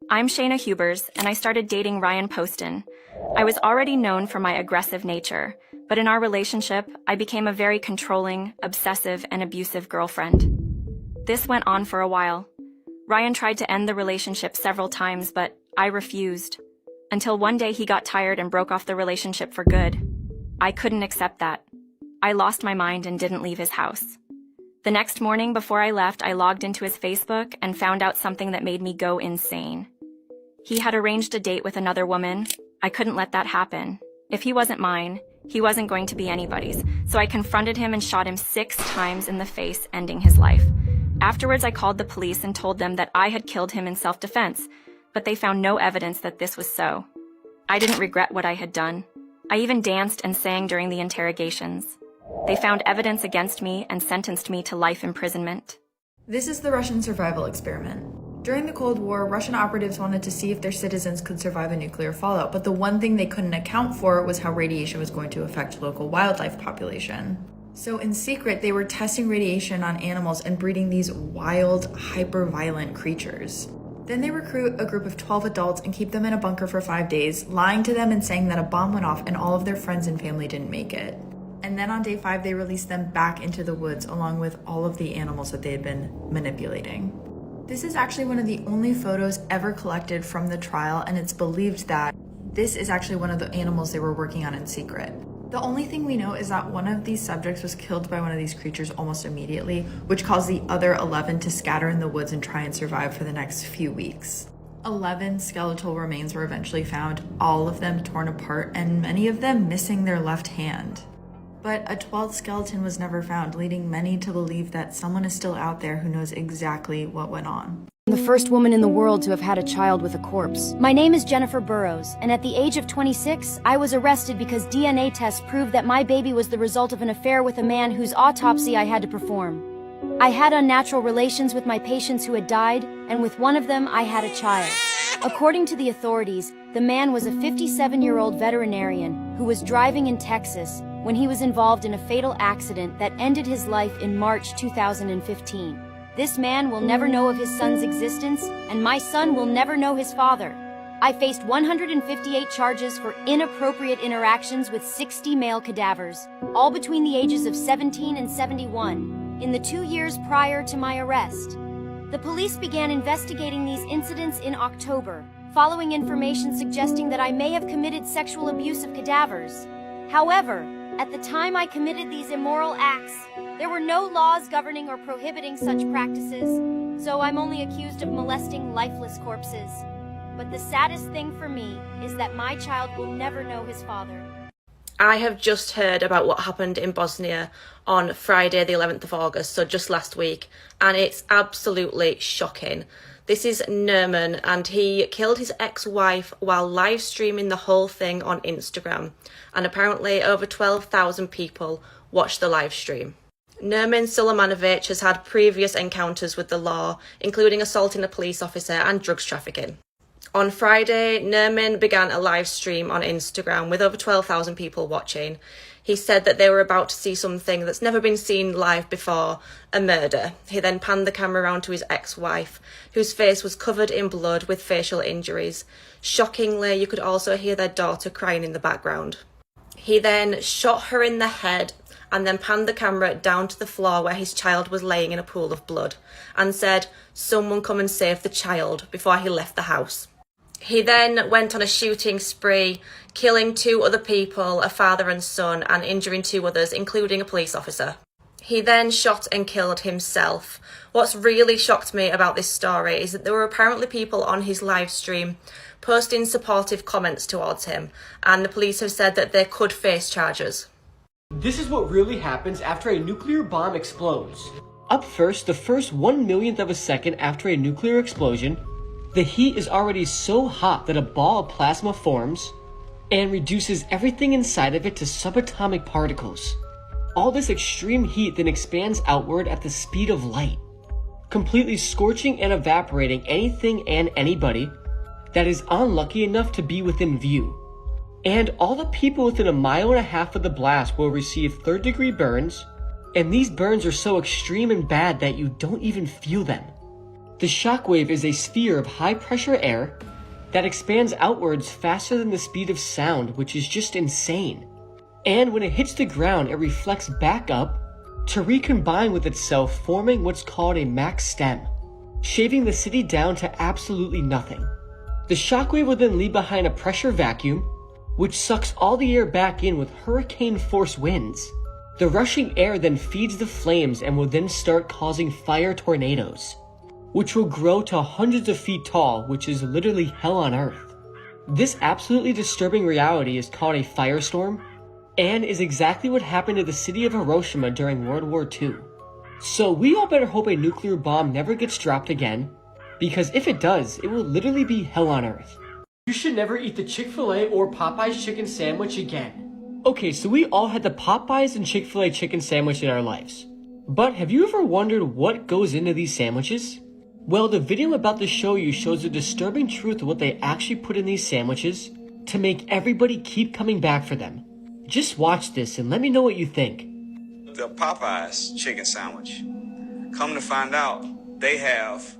I'm Shayna Hubers, and I started dating Ryan Poston. I was already known for my aggressive nature, but in our relationship, I became a very controlling, obsessive, and abusive girlfriend. This went on for a while. Ryan tried to end the relationship several times, but I refused. Until one day he got tired and broke off the relationship for good. I couldn't accept that. I lost my mind and didn't leave his house. The next morning before I left, I logged into his Facebook and found out something that made me go insane. He had arranged a date with another woman. I couldn't let that happen. If he wasn't mine, he wasn't going to be anybody's, so I confronted him and shot him 6 times in the face, ending his life. Afterwards, I called the police and told them that I had killed him in self-defense, but they found no evidence that this was so. I didn't regret what I had done. I even danced and sang during the interrogations. They found evidence against me and sentenced me to life imprisonment. This is the Russian survival experiment. During the Cold War, Russian operatives wanted to see if their citizens could survive a nuclear fallout, but the one thing they couldn't account for was how radiation was going to affect local wildlife population. So in secret, they were testing radiation on animals and breeding these wild, hyper-violent creatures. Then they recruit a group of 12 adults and keep them in a bunker for 5 days, lying to them and saying that a bomb went off and all of their friends and family didn't make it. And then on day 5, they released them back into the woods along with all of the animals that they had been manipulating. This is actually one of the only photos ever collected from the trial, and it's believed that this is actually one of the animals they were working on in secret. The only thing we know is that one of these subjects was killed by one of these creatures almost immediately, which caused the other 11 to scatter in the woods and try and survive for the next few weeks. 11 skeletal remains were eventually found, all of them torn apart, and many of them missing their left hand. But a 12th skeleton was never found, leading many to believe that someone is still out there who knows exactly what went on. The first woman in the world to have had a child with a corpse. My name is Jennifer Burrows, and at the age of 26, I was arrested because DNA tests proved that my baby was the result of an affair with a man whose autopsy I had to perform. I had unnatural relations with my patients who had died, and with one of them I had a child. According to the authorities, the man was a 57-year-old veterinarian who was driving in Texas when he was involved in a fatal accident that ended his life in March 2015. This man will never know of his son's existence, and my son will never know his father. I faced 158 charges for inappropriate interactions with 60 male cadavers, all between the ages of 17 and 71, in the 2 years prior to my arrest. The police began investigating these incidents in October, following information suggesting that I may have committed sexual abuse of cadavers. However, at the time I committed these immoral acts, there were no laws governing or prohibiting such practices, so I'm only accused of molesting lifeless corpses. But the saddest thing for me is that my child will never know his father. I have just heard about what happened in Bosnia on Friday the 11th of August, so just last week, and it's absolutely shocking. This is Nerman, and he killed his ex-wife while live streaming the whole thing on Instagram, and apparently over 12,000 people watched the live stream. Nerman Sulemanovic has had previous encounters with the law, including assaulting a police officer and drugs trafficking. On Friday, Nerman began a live stream on Instagram with over 12,000 people watching. He said that they were about to see something that's never been seen live before, a murder. He then panned the camera around to his ex-wife, whose face was covered in blood with facial injuries. Shockingly, you could also hear their daughter crying in the background. He then shot her in the head and then panned the camera down to the floor where his child was laying in a pool of blood and said, "Someone come and save the child," before he left the house. He then went on a shooting spree, killing 2 other people, a father and son, and injuring 2 others, including a police officer. He then shot and killed himself. What's really shocked me about this story is that there were apparently people on his live stream posting supportive comments towards him, and the police have said that they could face charges. This is what really happens after a nuclear bomb explodes. Up first, the first 1/1,000,000th of a second after a nuclear explosion, the heat is already so hot that a ball of plasma forms and reduces everything inside of it to subatomic particles. All this extreme heat then expands outward at the speed of light, completely scorching and evaporating anything and anybody that is unlucky enough to be within view. And all the people within 1.5 miles of the blast will receive 3rd-degree burns, and these burns are so extreme and bad that you don't even feel them. The shockwave is a sphere of high-pressure air that expands outwards faster than the speed of sound, which is just insane. And when it hits the ground, it reflects back up to recombine with itself, forming what's called a max stem, shaving the city down to absolutely nothing. The shockwave will then leave behind a pressure vacuum, which sucks all the air back in with hurricane-force winds. The rushing air then feeds the flames and will then start causing fire tornadoes, which will grow to hundreds of feet tall, which is literally hell on earth. This absolutely disturbing reality is called a firestorm, and is exactly what happened to the city of Hiroshima during World War II. So we all better hope a nuclear bomb never gets dropped again, because if it does, it will literally be hell on earth. You should never eat the Chick-fil-A or Popeye's chicken sandwich again. Okay, so we all had the Popeyes and Chick-fil-A chicken sandwich in our lives. But have you ever wondered what goes into these sandwiches? Well, the video I'm about to show you shows the disturbing truth of what they actually put in these sandwiches to make everybody keep coming back for them. Just watch this and let me know what you think. The Popeyes chicken sandwich. Come to find out, they have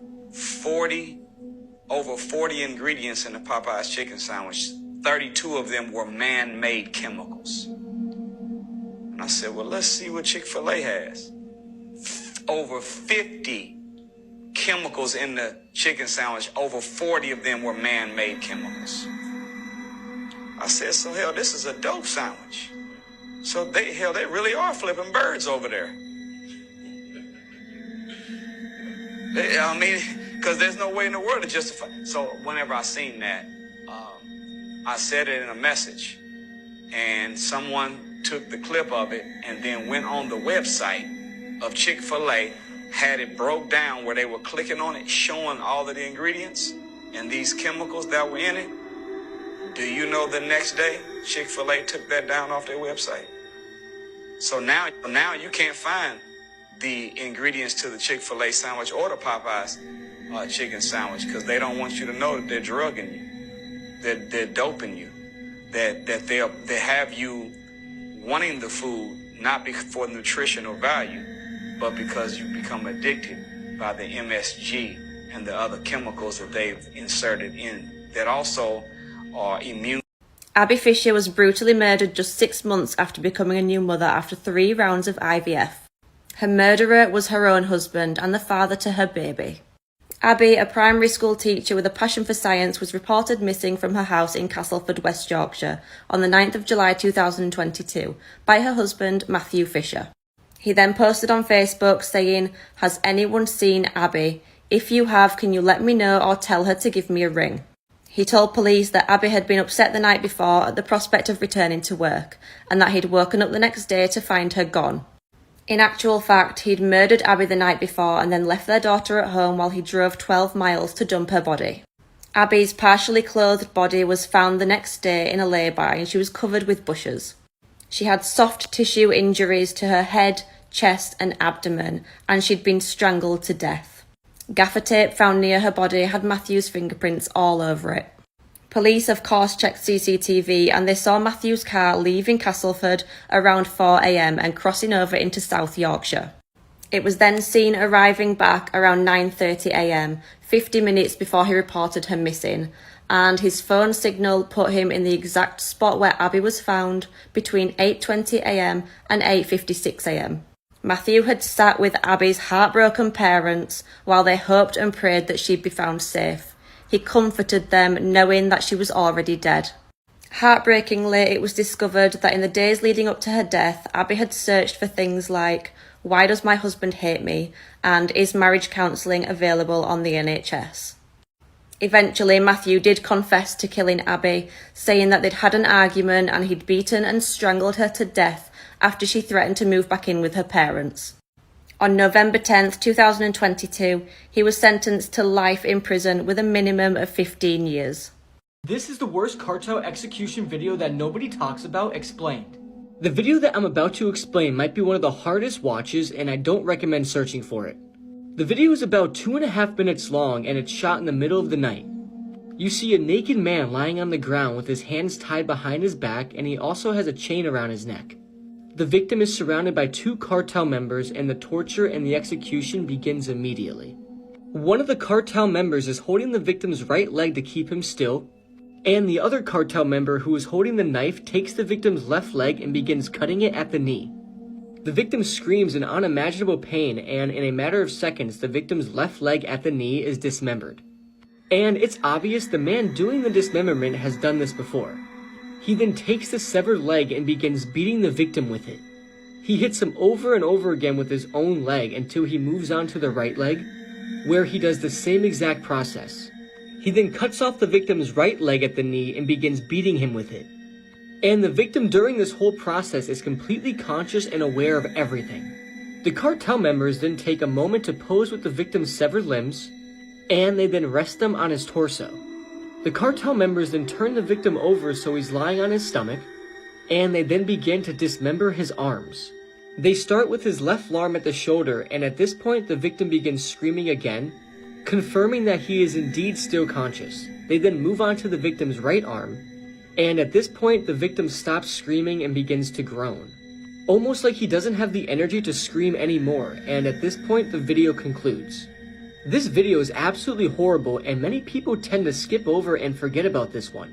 over 40 ingredients in the Popeyes chicken sandwich. 32 of them were man-made chemicals. And I said, well, let's see what Chick-fil-A has. Over 50 chemicals in the chicken sandwich. Over 40 of them were man-made chemicals. I said, so hell, this is a dope sandwich. So they really are flipping birds over there. Because there's no way in the world to justify. So whenever I seen that, I said it in a message, and someone took the clip of it and then went on the website of Chick-fil-A, had it broke down where they were clicking on it, showing all of the ingredients and these chemicals that were in it. Do you know the next day, Chick-fil-A took that down off their website? So now you can't find the ingredients to the Chick-fil-A sandwich or the Popeyes chicken sandwich, because they don't want you to know that they're drugging you, that they're doping you, that they have you wanting the food not for nutrition or value, but because you become addicted by the MSG and the other chemicals that they've inserted in that also are immune. Abby Fisher was brutally murdered just 6 months after becoming a new mother after 3 rounds of IVF. Her murderer was her own husband and the father to her baby. Abby, a primary school teacher with a passion for science, was reported missing from her house in Castleford, West Yorkshire, on the 9th of July 2022 by her husband, Matthew Fisher. He then posted on Facebook saying, "Has anyone seen Abby? If you have, can you let me know or tell her to give me a ring?" He told police that Abby had been upset the night before at the prospect of returning to work, and that he'd woken up the next day to find her gone. In actual fact, he'd murdered Abby the night before and then left their daughter at home while he drove 12 miles to dump her body. Abby's partially clothed body was found the next day in a lay-by and she was covered with bushes. She had soft tissue injuries to her head, chest and abdomen, and she'd been strangled to death. Gaffer tape found near her body had Matthew's fingerprints all over it. Police, of course, checked CCTV and they saw Matthew's car leaving Castleford around 4 a.m. and crossing over into South Yorkshire. It was then seen arriving back around 9:30 a.m., 50 minutes before he reported her missing, and his phone signal put him in the exact spot where Abby was found between 8:20 a.m. and 8:56 a.m. Matthew had sat with Abby's heartbroken parents while they hoped and prayed that she'd be found safe. He comforted them, knowing that she was already dead. Heartbreakingly, it was discovered that in the days leading up to her death, Abby had searched for things like, "Why does my husband hate me?" and "Is marriage counselling available on the NHS?" Eventually, Matthew did confess to killing Abby, saying that they'd had an argument and he'd beaten and strangled her to death after she threatened to move back in with her parents. On November 10th, 2022, he was sentenced to life in prison with a minimum of 15 years. This is the worst cartel execution video that nobody talks about explained. The video that I'm about to explain might be one of the hardest watches and I don't recommend searching for it. The video is about 2.5 minutes long and it's shot in the middle of the night. You see a naked man lying on the ground with his hands tied behind his back and he also has a chain around his neck. The victim is surrounded by 2 cartel members and the torture and the execution begins immediately. One of the cartel members is holding the victim's right leg to keep him still, and the other cartel member who is holding the knife takes the victim's left leg and begins cutting it at the knee. The victim screams in unimaginable pain and in a matter of seconds the victim's left leg at the knee is dismembered. And it's obvious the man doing the dismemberment has done this before. He then takes the severed leg and begins beating the victim with it. He hits him over and over again with his own leg until he moves on to the right leg, where he does the same exact process. He then cuts off the victim's right leg at the knee and begins beating him with it. And the victim during this whole process is completely conscious and aware of everything. The cartel members then take a moment to pose with the victim's severed limbs, and they then rest them on his torso. The cartel members then turn the victim over so he's lying on his stomach, and they then begin to dismember his arms. They start with his left arm at the shoulder, and at this point the victim begins screaming again, confirming that he is indeed still conscious. They then move on to the victim's right arm, and at this point the victim stops screaming and begins to groan. Almost like he doesn't have the energy to scream anymore, and at this point the video concludes. This video is absolutely horrible and many people tend to skip over and forget about this one.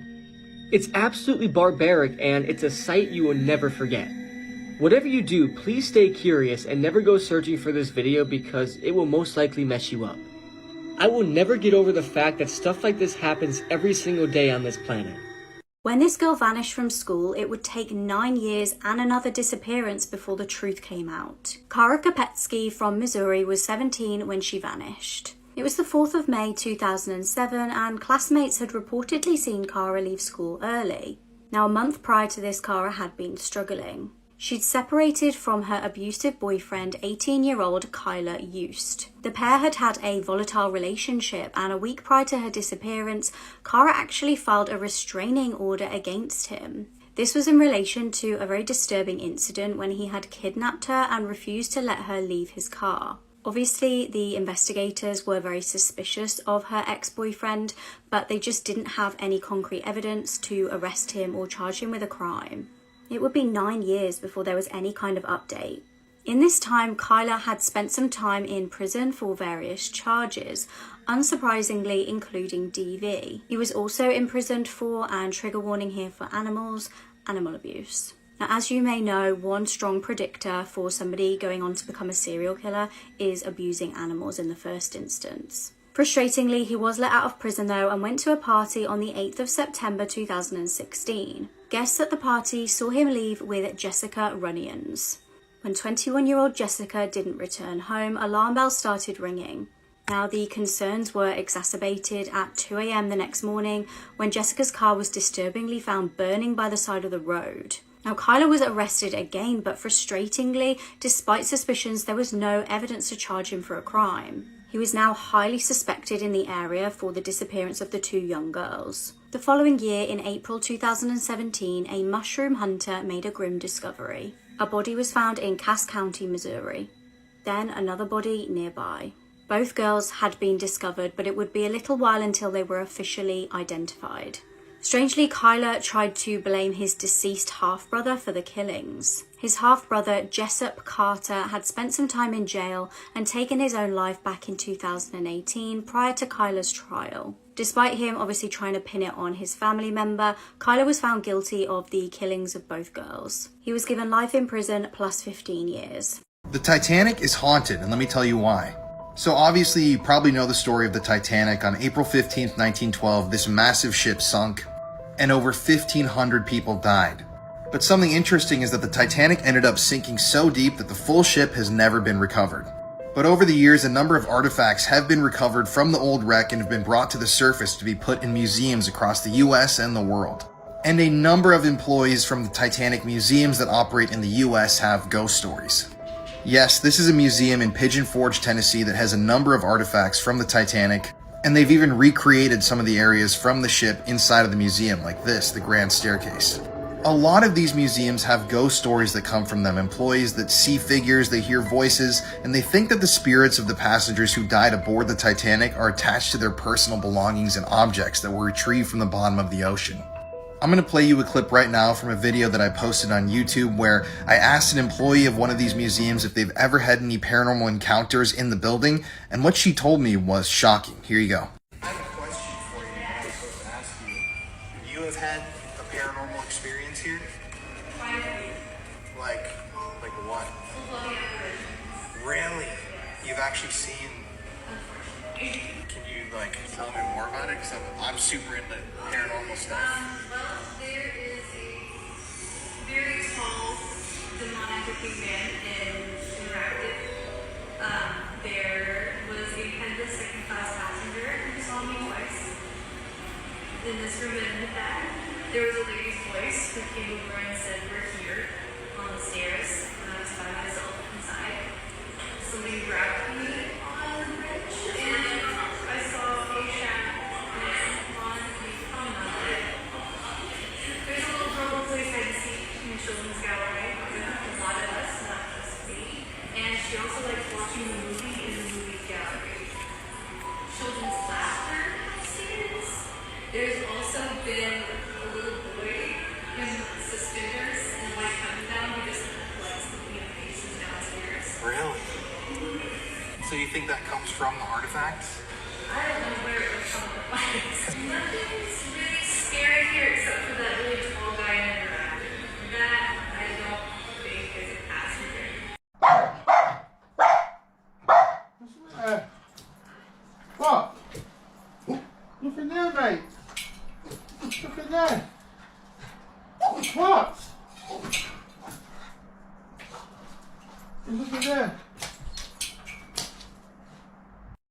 It's absolutely barbaric and it's a sight you will never forget. Whatever you do, please stay curious and never go searching for this video because it will most likely mess you up. I will never get over the fact that stuff like this happens every single day on this planet. When this girl vanished from school, it would take 9 years and another disappearance before the truth came out. Kara Kopetsky from Missouri was 17 when she vanished. It was the 4th of May 2007 and classmates had reportedly seen Kara leave school early. Now, a month prior to this, Kara had been struggling. She'd separated from her abusive boyfriend, 18-year-old Kyler Yost. The pair had had a volatile relationship, and a week prior to her disappearance, Kara actually filed a restraining order against him. This was in relation to a very disturbing incident when he had kidnapped her and refused to let her leave his car. Obviously, the investigators were very suspicious of her ex-boyfriend, but they just didn't have any concrete evidence to arrest him or charge him with a crime. It would be 9 years before there was any kind of update. In this time, Kyler had spent some time in prison for various charges, unsurprisingly including DV. He was also imprisoned for, and trigger warning here for animals, animal abuse. Now, as you may know, one strong predictor for somebody going on to become a serial killer is abusing animals in the first instance. Frustratingly, he was let out of prison though and went to a party on the 8th of September 2016. Guests at the party saw him leave with Jessica Runyons. When 21-year-old Jessica didn't return home, alarm bells started ringing. Now, the concerns were exacerbated at 2 a.m. the next morning when Jessica's car was disturbingly found burning by the side of the road. Now, Kyler was arrested again, but frustratingly, despite suspicions, there was no evidence to charge him for a crime. He was now highly suspected in the area for the disappearance of the two young girls. The following year, in April 2017, a mushroom hunter made a grim discovery. A body was found in Cass County, Missouri. Then another body nearby. Both girls had been discovered, but it would be a little while until they were officially identified. Strangely, Kyler tried to blame his deceased half-brother for the killings. His half-brother, Jessup Carter, had spent some time in jail and taken his own life back in 2018 prior to Kyler's trial. Despite him obviously trying to pin it on his family member, Kyler was found guilty of the killings of both girls. He was given life in prison plus 15 years. The Titanic is haunted, and let me tell you why. So obviously you probably know the story of the Titanic. On April 15th, 1912, this massive ship sunk and over 1,500 people died. But something interesting is that the Titanic ended up sinking so deep that the full ship has never been recovered. But over the years, a number of artifacts have been recovered from the old wreck and have been brought to the surface to be put in museums across the US and the world. And a number of employees from the Titanic museums that operate in the US have ghost stories. Yes, this is a museum in Pigeon Forge, Tennessee that has a number of artifacts from the Titanic, and they've even recreated some of the areas from the ship inside of the museum, like this, the Grand Staircase. A lot of these museums have ghost stories that come from them, employees that see figures, they hear voices, and they think that the spirits of the passengers who died aboard the Titanic are attached to their personal belongings and objects that were retrieved from the bottom of the ocean. I'm going to play you a clip right now from a video that I posted on YouTube where I asked an employee of one of these museums if they've ever had any paranormal encounters in the building, and what she told me was shocking. Here you go. I have a question for you that I was supposed to ask you. You have had a paranormal experience here? Like what? Really? You've actually seen... Can you tell me more about it? Because I'm super into paranormal stuff. Well, there is a very tall demonic looking man in Interactive. There was a headless second class passenger who saw me twice in this room and that. There was a lady's voice who came over and said, "We're here on the stairs," and I was by myself inside. Somebody grabbed me on the bridge and I saw a shadow on the promenade. There's a little girl who plays hide and seek in the children's gallery with a lot of us, not just me. And she also likes watching the movie in the movie gallery. Children's laughter upstairs. There's also been a little boy in suspenders and white button-down who just likes looking at faces downstairs. Really? So you think that comes from the artifacts? I don't know where it was from, but nothing's really scary here except for that really tall guy in Interactive. That I don't think is a passenger. What? Nothing there, mate. Nothing there. What? There's nothing there.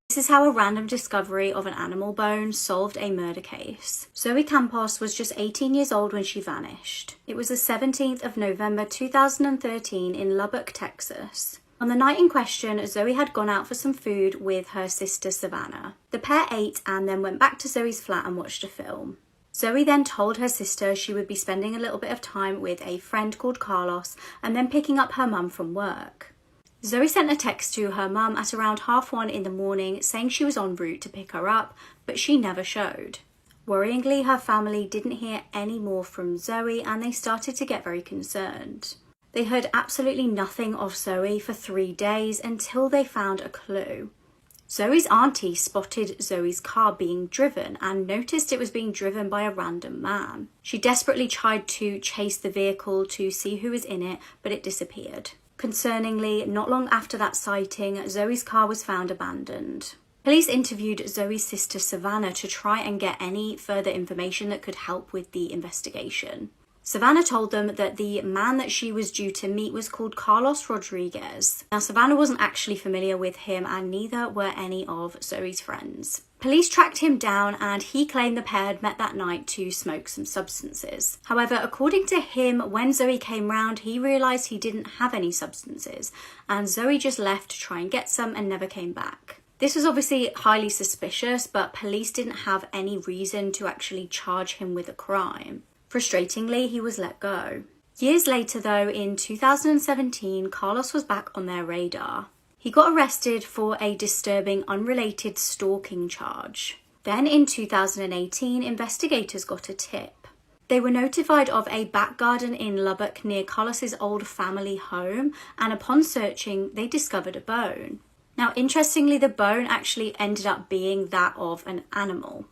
This is how a random discovery of an animal bone solved a murder case. Zoe Campos was just 18 years old when she vanished. It was the 17th of November 2013 in Lubbock, Texas. On the night in question, Zoe had gone out for some food with her sister Savannah. The pair ate and then went back to Zoe's flat and watched a film. Zoe then told her sister she would be spending a little bit of time with a friend called Carlos and then picking up her mum from work. Zoe sent a text to her mum at around 1:30 in the morning saying she was en route to pick her up, but she never showed. Worryingly, her family didn't hear any more from Zoe and they started to get very concerned. They heard absolutely nothing of Zoe for 3 days until they found a clue. Zoe's auntie spotted Zoe's car being driven and noticed it was being driven by a random man. She desperately tried to chase the vehicle to see who was in it, but it disappeared. Concerningly, not long after that sighting, Zoe's car was found abandoned. Police interviewed Zoe's sister Savannah to try and get any further information that could help with the investigation. Savannah told them that the man that she was due to meet was called Carlos Rodriguez. Now, Savannah wasn't actually familiar with him, and neither were any of Zoe's friends. Police tracked him down, and he claimed the pair had met that night to smoke some substances. However, according to him, when Zoe came round, he realised he didn't have any substances, and Zoe just left to try and get some and never came back. This was obviously highly suspicious, but police didn't have any reason to actually charge him with a crime. Frustratingly, he was let go. Years later though, in 2017, Carlos was back on their radar. He got arrested for a disturbing unrelated stalking charge. Then in 2018, investigators got a tip. They were notified of a back garden in Lubbock near Carlos's old family home, and upon searching, they discovered a bone. Now, interestingly, the bone actually ended up being that of an animal.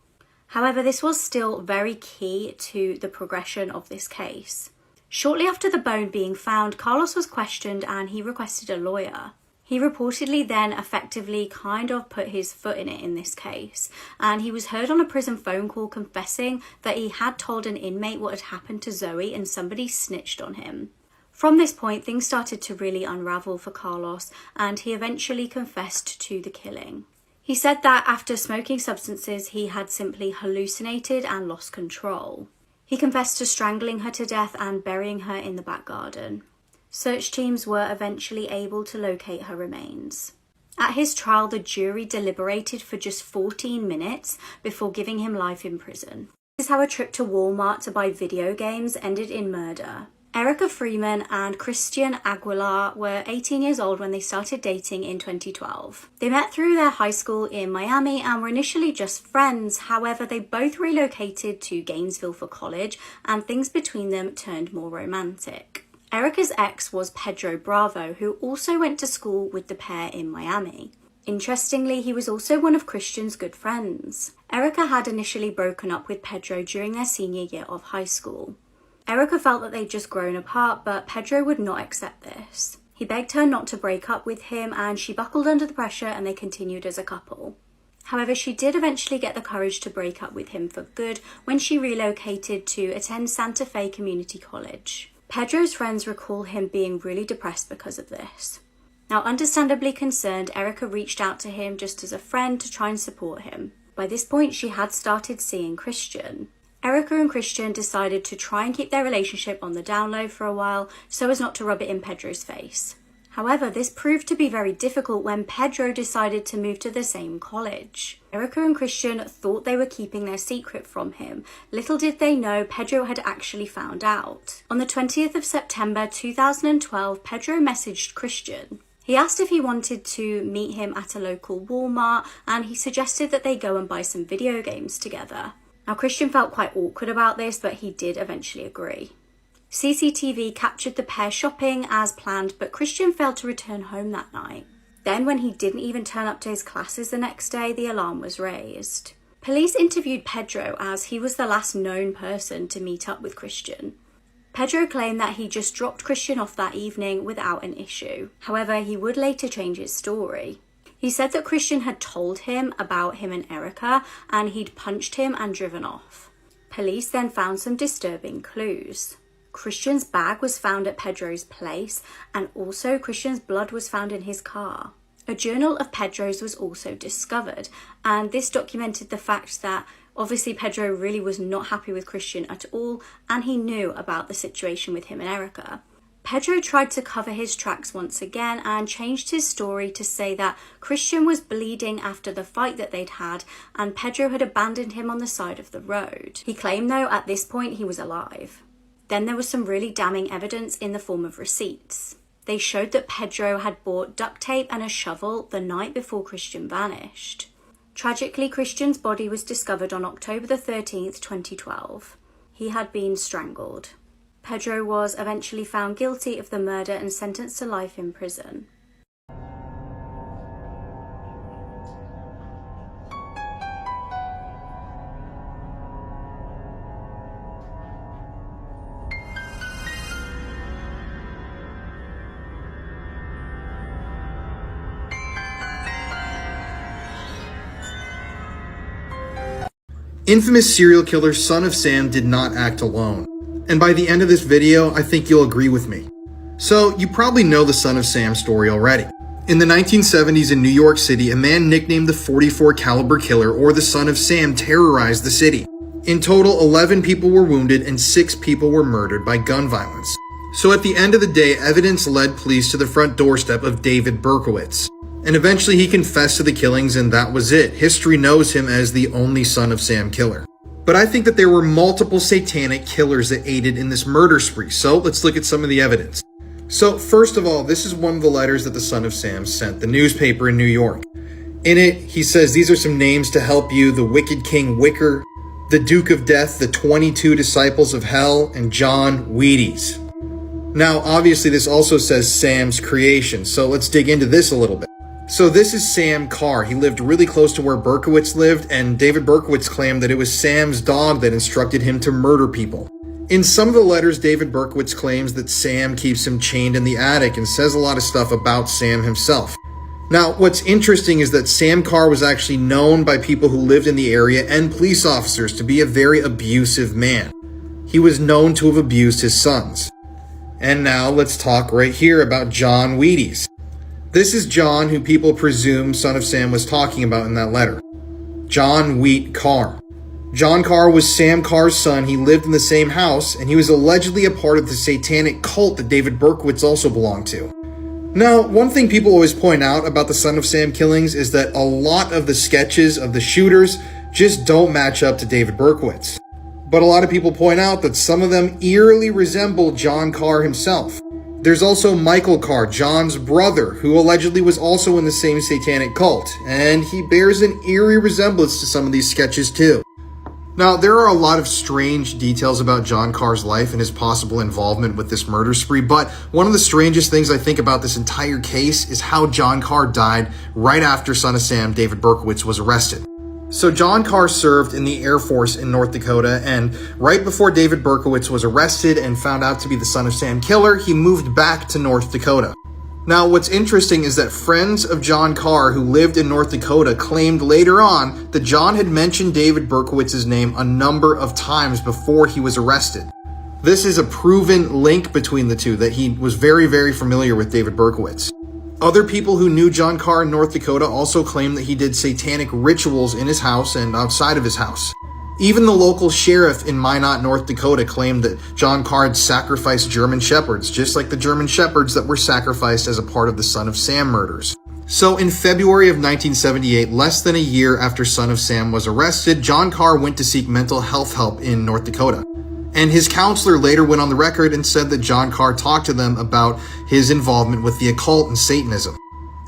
However, this was still very key to the progression of this case. Shortly after the bone being found, Carlos was questioned and he requested a lawyer. He reportedly then effectively kind of put his foot in it in this case, and he was heard on a prison phone call confessing that he had told an inmate what had happened to Zoe and somebody snitched on him. From this point, things started to really unravel for Carlos, and he eventually confessed to the killing. He said that after smoking substances, he had simply hallucinated and lost control. He confessed to strangling her to death and burying her in the back garden. Search teams were eventually able to locate her remains. At his trial, the jury deliberated for just 14 minutes before giving him life in prison. This is how a trip to Walmart to buy video games ended in murder. Erica Freeman and Christian Aguilar were 18 years old when they started dating in 2012. They met through their high school in Miami and were initially just friends. However, they both relocated to Gainesville for college, and things between them turned more romantic. Erica's ex was Pedro Bravo, who also went to school with the pair in Miami. Interestingly, he was also one of Christian's good friends. Erica had initially broken up with Pedro during their senior year of high school. Erica felt that they'd just grown apart, but Pedro would not accept this. He begged her not to break up with him, and she buckled under the pressure and they continued as a couple. However, she did eventually get the courage to break up with him for good when she relocated to attend Santa Fe Community College. Pedro's friends recall him being really depressed because of this. Now, understandably concerned, Erica reached out to him just as a friend to try and support him. By this point, she had started seeing Christian. Erica and Christian decided to try and keep their relationship on the down low for a while so as not to rub it in Pedro's face. However, this proved to be very difficult when Pedro decided to move to the same college. Erica and Christian thought they were keeping their secret from him. Little did they know Pedro had actually found out. On the 20th of September 2012, Pedro messaged Christian. He asked if he wanted to meet him at a local Walmart, and he suggested that they go and buy some video games together. Now, Christian felt quite awkward about this, but he did eventually agree. CCTV captured the pair shopping as planned, but Christian failed to return home that night. Then, when he didn't even turn up to his classes the next day, the alarm was raised. Police interviewed Pedro as he was the last known person to meet up with Christian. Pedro claimed that he just dropped Christian off that evening without an issue. However, he would later change his story. He said that Christian had told him about him and Erica, and he'd punched him and driven off. Police then found some disturbing clues. Christian's bag was found at Pedro's place, and also Christian's blood was found in his car. A journal of Pedro's was also discovered, and this documented the fact that obviously Pedro really was not happy with Christian at all, and he knew about the situation with him and Erica. Pedro tried to cover his tracks once again and changed his story to say that Christian was bleeding after the fight that they'd had and Pedro had abandoned him on the side of the road. He claimed though at this point he was alive. Then there was some really damning evidence in the form of receipts. They showed that Pedro had bought duct tape and a shovel the night before Christian vanished. Tragically, Christian's body was discovered on October the 13th, 2012. He had been strangled. Pedro was eventually found guilty of the murder and sentenced to life in prison. Infamous serial killer Son of Sam did not act alone. And by the end of this video, I think you'll agree with me. So, you probably know the Son of Sam story already. In the 1970s in New York City, a man nicknamed the .44 caliber killer, or the Son of Sam, terrorized the city. In total, 11 people were wounded and 6 people were murdered by gun violence. So at the end of the day, evidence led police to the front doorstep of David Berkowitz. And eventually he confessed to the killings, and that was it. History knows him as the only Son of Sam killer. But I think that there were multiple satanic killers that aided in this murder spree, so let's look at some of the evidence. So first of all, this is one of the letters that the Son of Sam sent the newspaper in New York. In it, he says, "These are some names to help you: the Wicked King Wicker, the Duke of Death, the 22 Disciples of Hell, and John Wheaties." Now, obviously this also says Sam's creation, so let's dig into this a little bit. So this is Sam Carr. He lived really close to where Berkowitz lived, and David Berkowitz claimed that it was Sam's dog that instructed him to murder people. In some of the letters, David Berkowitz claims that Sam keeps him chained in the attic and says a lot of stuff about Sam himself. Now, what's interesting is that Sam Carr was actually known by people who lived in the area and police officers to be a very abusive man. He was known to have abused his sons. And now let's talk right here about John Wheaties. This is John, who people presume Son of Sam was talking about in that letter. John Wheat Carr. John Carr was Sam Carr's son. He lived in the same house, and he was allegedly a part of the satanic cult that David Berkowitz also belonged to. Now, one thing people always point out about the Son of Sam killings is that a lot of the sketches of the shooters just don't match up to David Berkowitz. But a lot of people point out that some of them eerily resemble John Carr himself. There's also Michael Carr, John's brother, who allegedly was also in the same satanic cult, and he bears an eerie resemblance to some of these sketches too. Now, there are a lot of strange details about John Carr's life and his possible involvement with this murder spree, but one of the strangest things I think about this entire case is how John Carr died right after Son of Sam, David Berkowitz, was arrested. So John Carr served in the Air Force in North Dakota, and right before David Berkowitz was arrested and found out to be the Son of Sam killer, he moved back to North Dakota. Now, what's interesting is that friends of John Carr who lived in North Dakota claimed later on that John had mentioned David Berkowitz's name a number of times before he was arrested. This is a proven link between the two, that he was very, very familiar with David Berkowitz. Other people who knew John Carr in North Dakota also claimed that he did satanic rituals in his house and outside of his house. Even the local sheriff in Minot, North Dakota claimed that John Carr had sacrificed German shepherds, just like the German shepherds that were sacrificed as a part of the Son of Sam murders. So in February of 1978, less than a year after Son of Sam was arrested, John Carr went to seek mental health help in North Dakota. And his counselor later went on the record and said that John Carr talked to them about his involvement with the occult and Satanism.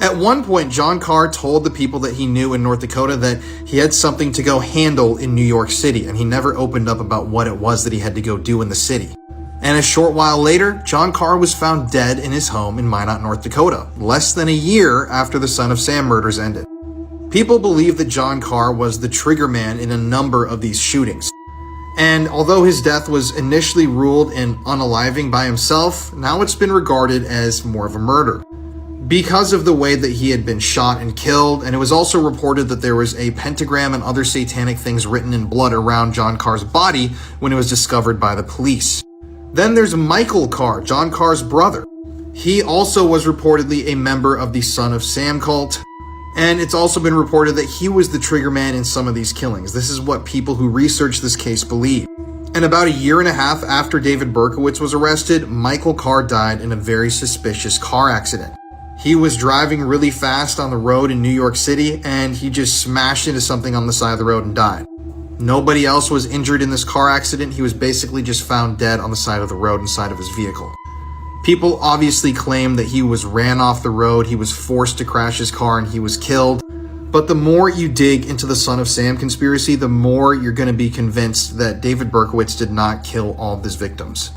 At one point, John Carr told the people that he knew in North Dakota that he had something to go handle in New York City, and he never opened up about what it was that he had to go do in the city. And a short while later, John Carr was found dead in his home in Minot, North Dakota, less than a year after the Son of Sam murders ended. People believe that John Carr was the trigger man in a number of these shootings. And although his death was initially ruled an unaliving by himself, now it's been regarded as more of a murder, because of the way that he had been shot and killed. And it was also reported that there was a pentagram and other satanic things written in blood around John Carr's body when it was discovered by the police. Then there's Michael Carr, John Carr's brother. He also was reportedly a member of the Son of Sam cult, and it's also been reported that he was the trigger man in some of these killings. This is what people who research this case believe. And about a year and a half after David Berkowitz was arrested, Michael Carr died in a very suspicious car accident. He was driving really fast on the road in New York City, and he just smashed into something on the side of the road and died. Nobody else was injured in this car accident. He was basically just found dead on the side of the road inside of his vehicle. People obviously claim that he was ran off the road, he was forced to crash his car, and he was killed. But the more you dig into the Son of Sam conspiracy, the more you're going to be convinced that David Berkowitz did not kill all of his victims.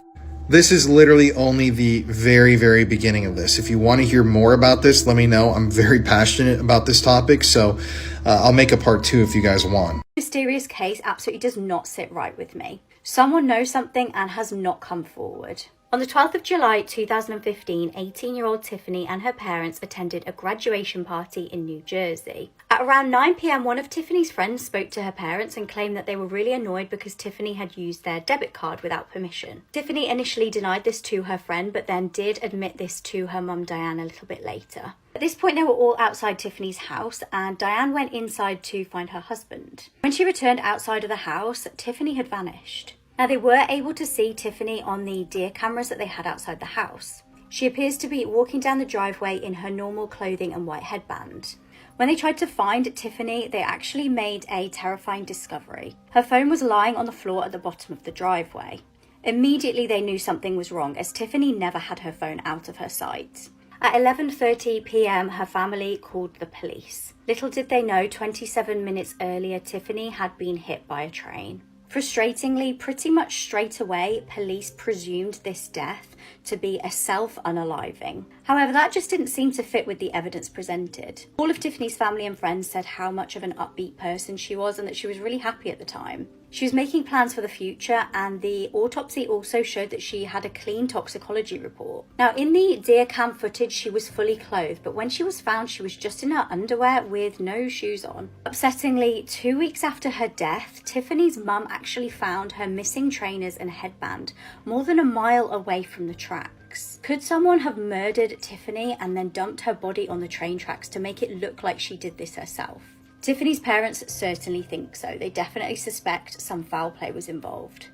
This is literally only the very, very beginning of this. If you want to hear more about this, let me know. I'm very passionate about this topic, so I'll make a part 2 if you guys want. Mysterious case absolutely does not sit right with me. Someone knows something and has not come forward. On the 12th of July 2015, 18-year-old Tiffany and her parents attended a graduation party in New Jersey. At around 9 p.m, one of Tiffany's friends spoke to her parents and claimed that they were really annoyed because Tiffany had used their debit card without permission. Tiffany initially denied this to her friend, but then did admit this to her mum Diane a little bit later. At this point, they were all outside Tiffany's house, and Diane went inside to find her husband. When she returned outside of the house, Tiffany had vanished. Now, they were able to see Tiffany on the deer cameras that they had outside the house. She appears to be walking down the driveway in her normal clothing and white headband. When they tried to find Tiffany, they actually made a terrifying discovery. Her phone was lying on the floor at the bottom of the driveway. Immediately, they knew something was wrong, as Tiffany never had her phone out of her sight. At 11:30 p.m, her family called the police. Little did they know, 27 minutes earlier, Tiffany had been hit by a train. Frustratingly, pretty much straight away, police presumed this death to be a self-unaliving. However, that just didn't seem to fit with the evidence presented. All of Tiffany's family and friends said how much of an upbeat person she was and that she was really happy at the time. She was making plans for the future, and the autopsy also showed that she had a clean toxicology report. Now, in the deer cam footage, she was fully clothed, but when she was found, she was just in her underwear with no shoes on. Upsettingly, 2 weeks after her death, Tiffany's mum actually found her missing trainers and headband more than a mile away from the tracks. Could someone have murdered Tiffany and then dumped her body on the train tracks to make it look like she did this herself? Tiffany's parents certainly think so. They definitely suspect some foul play was involved.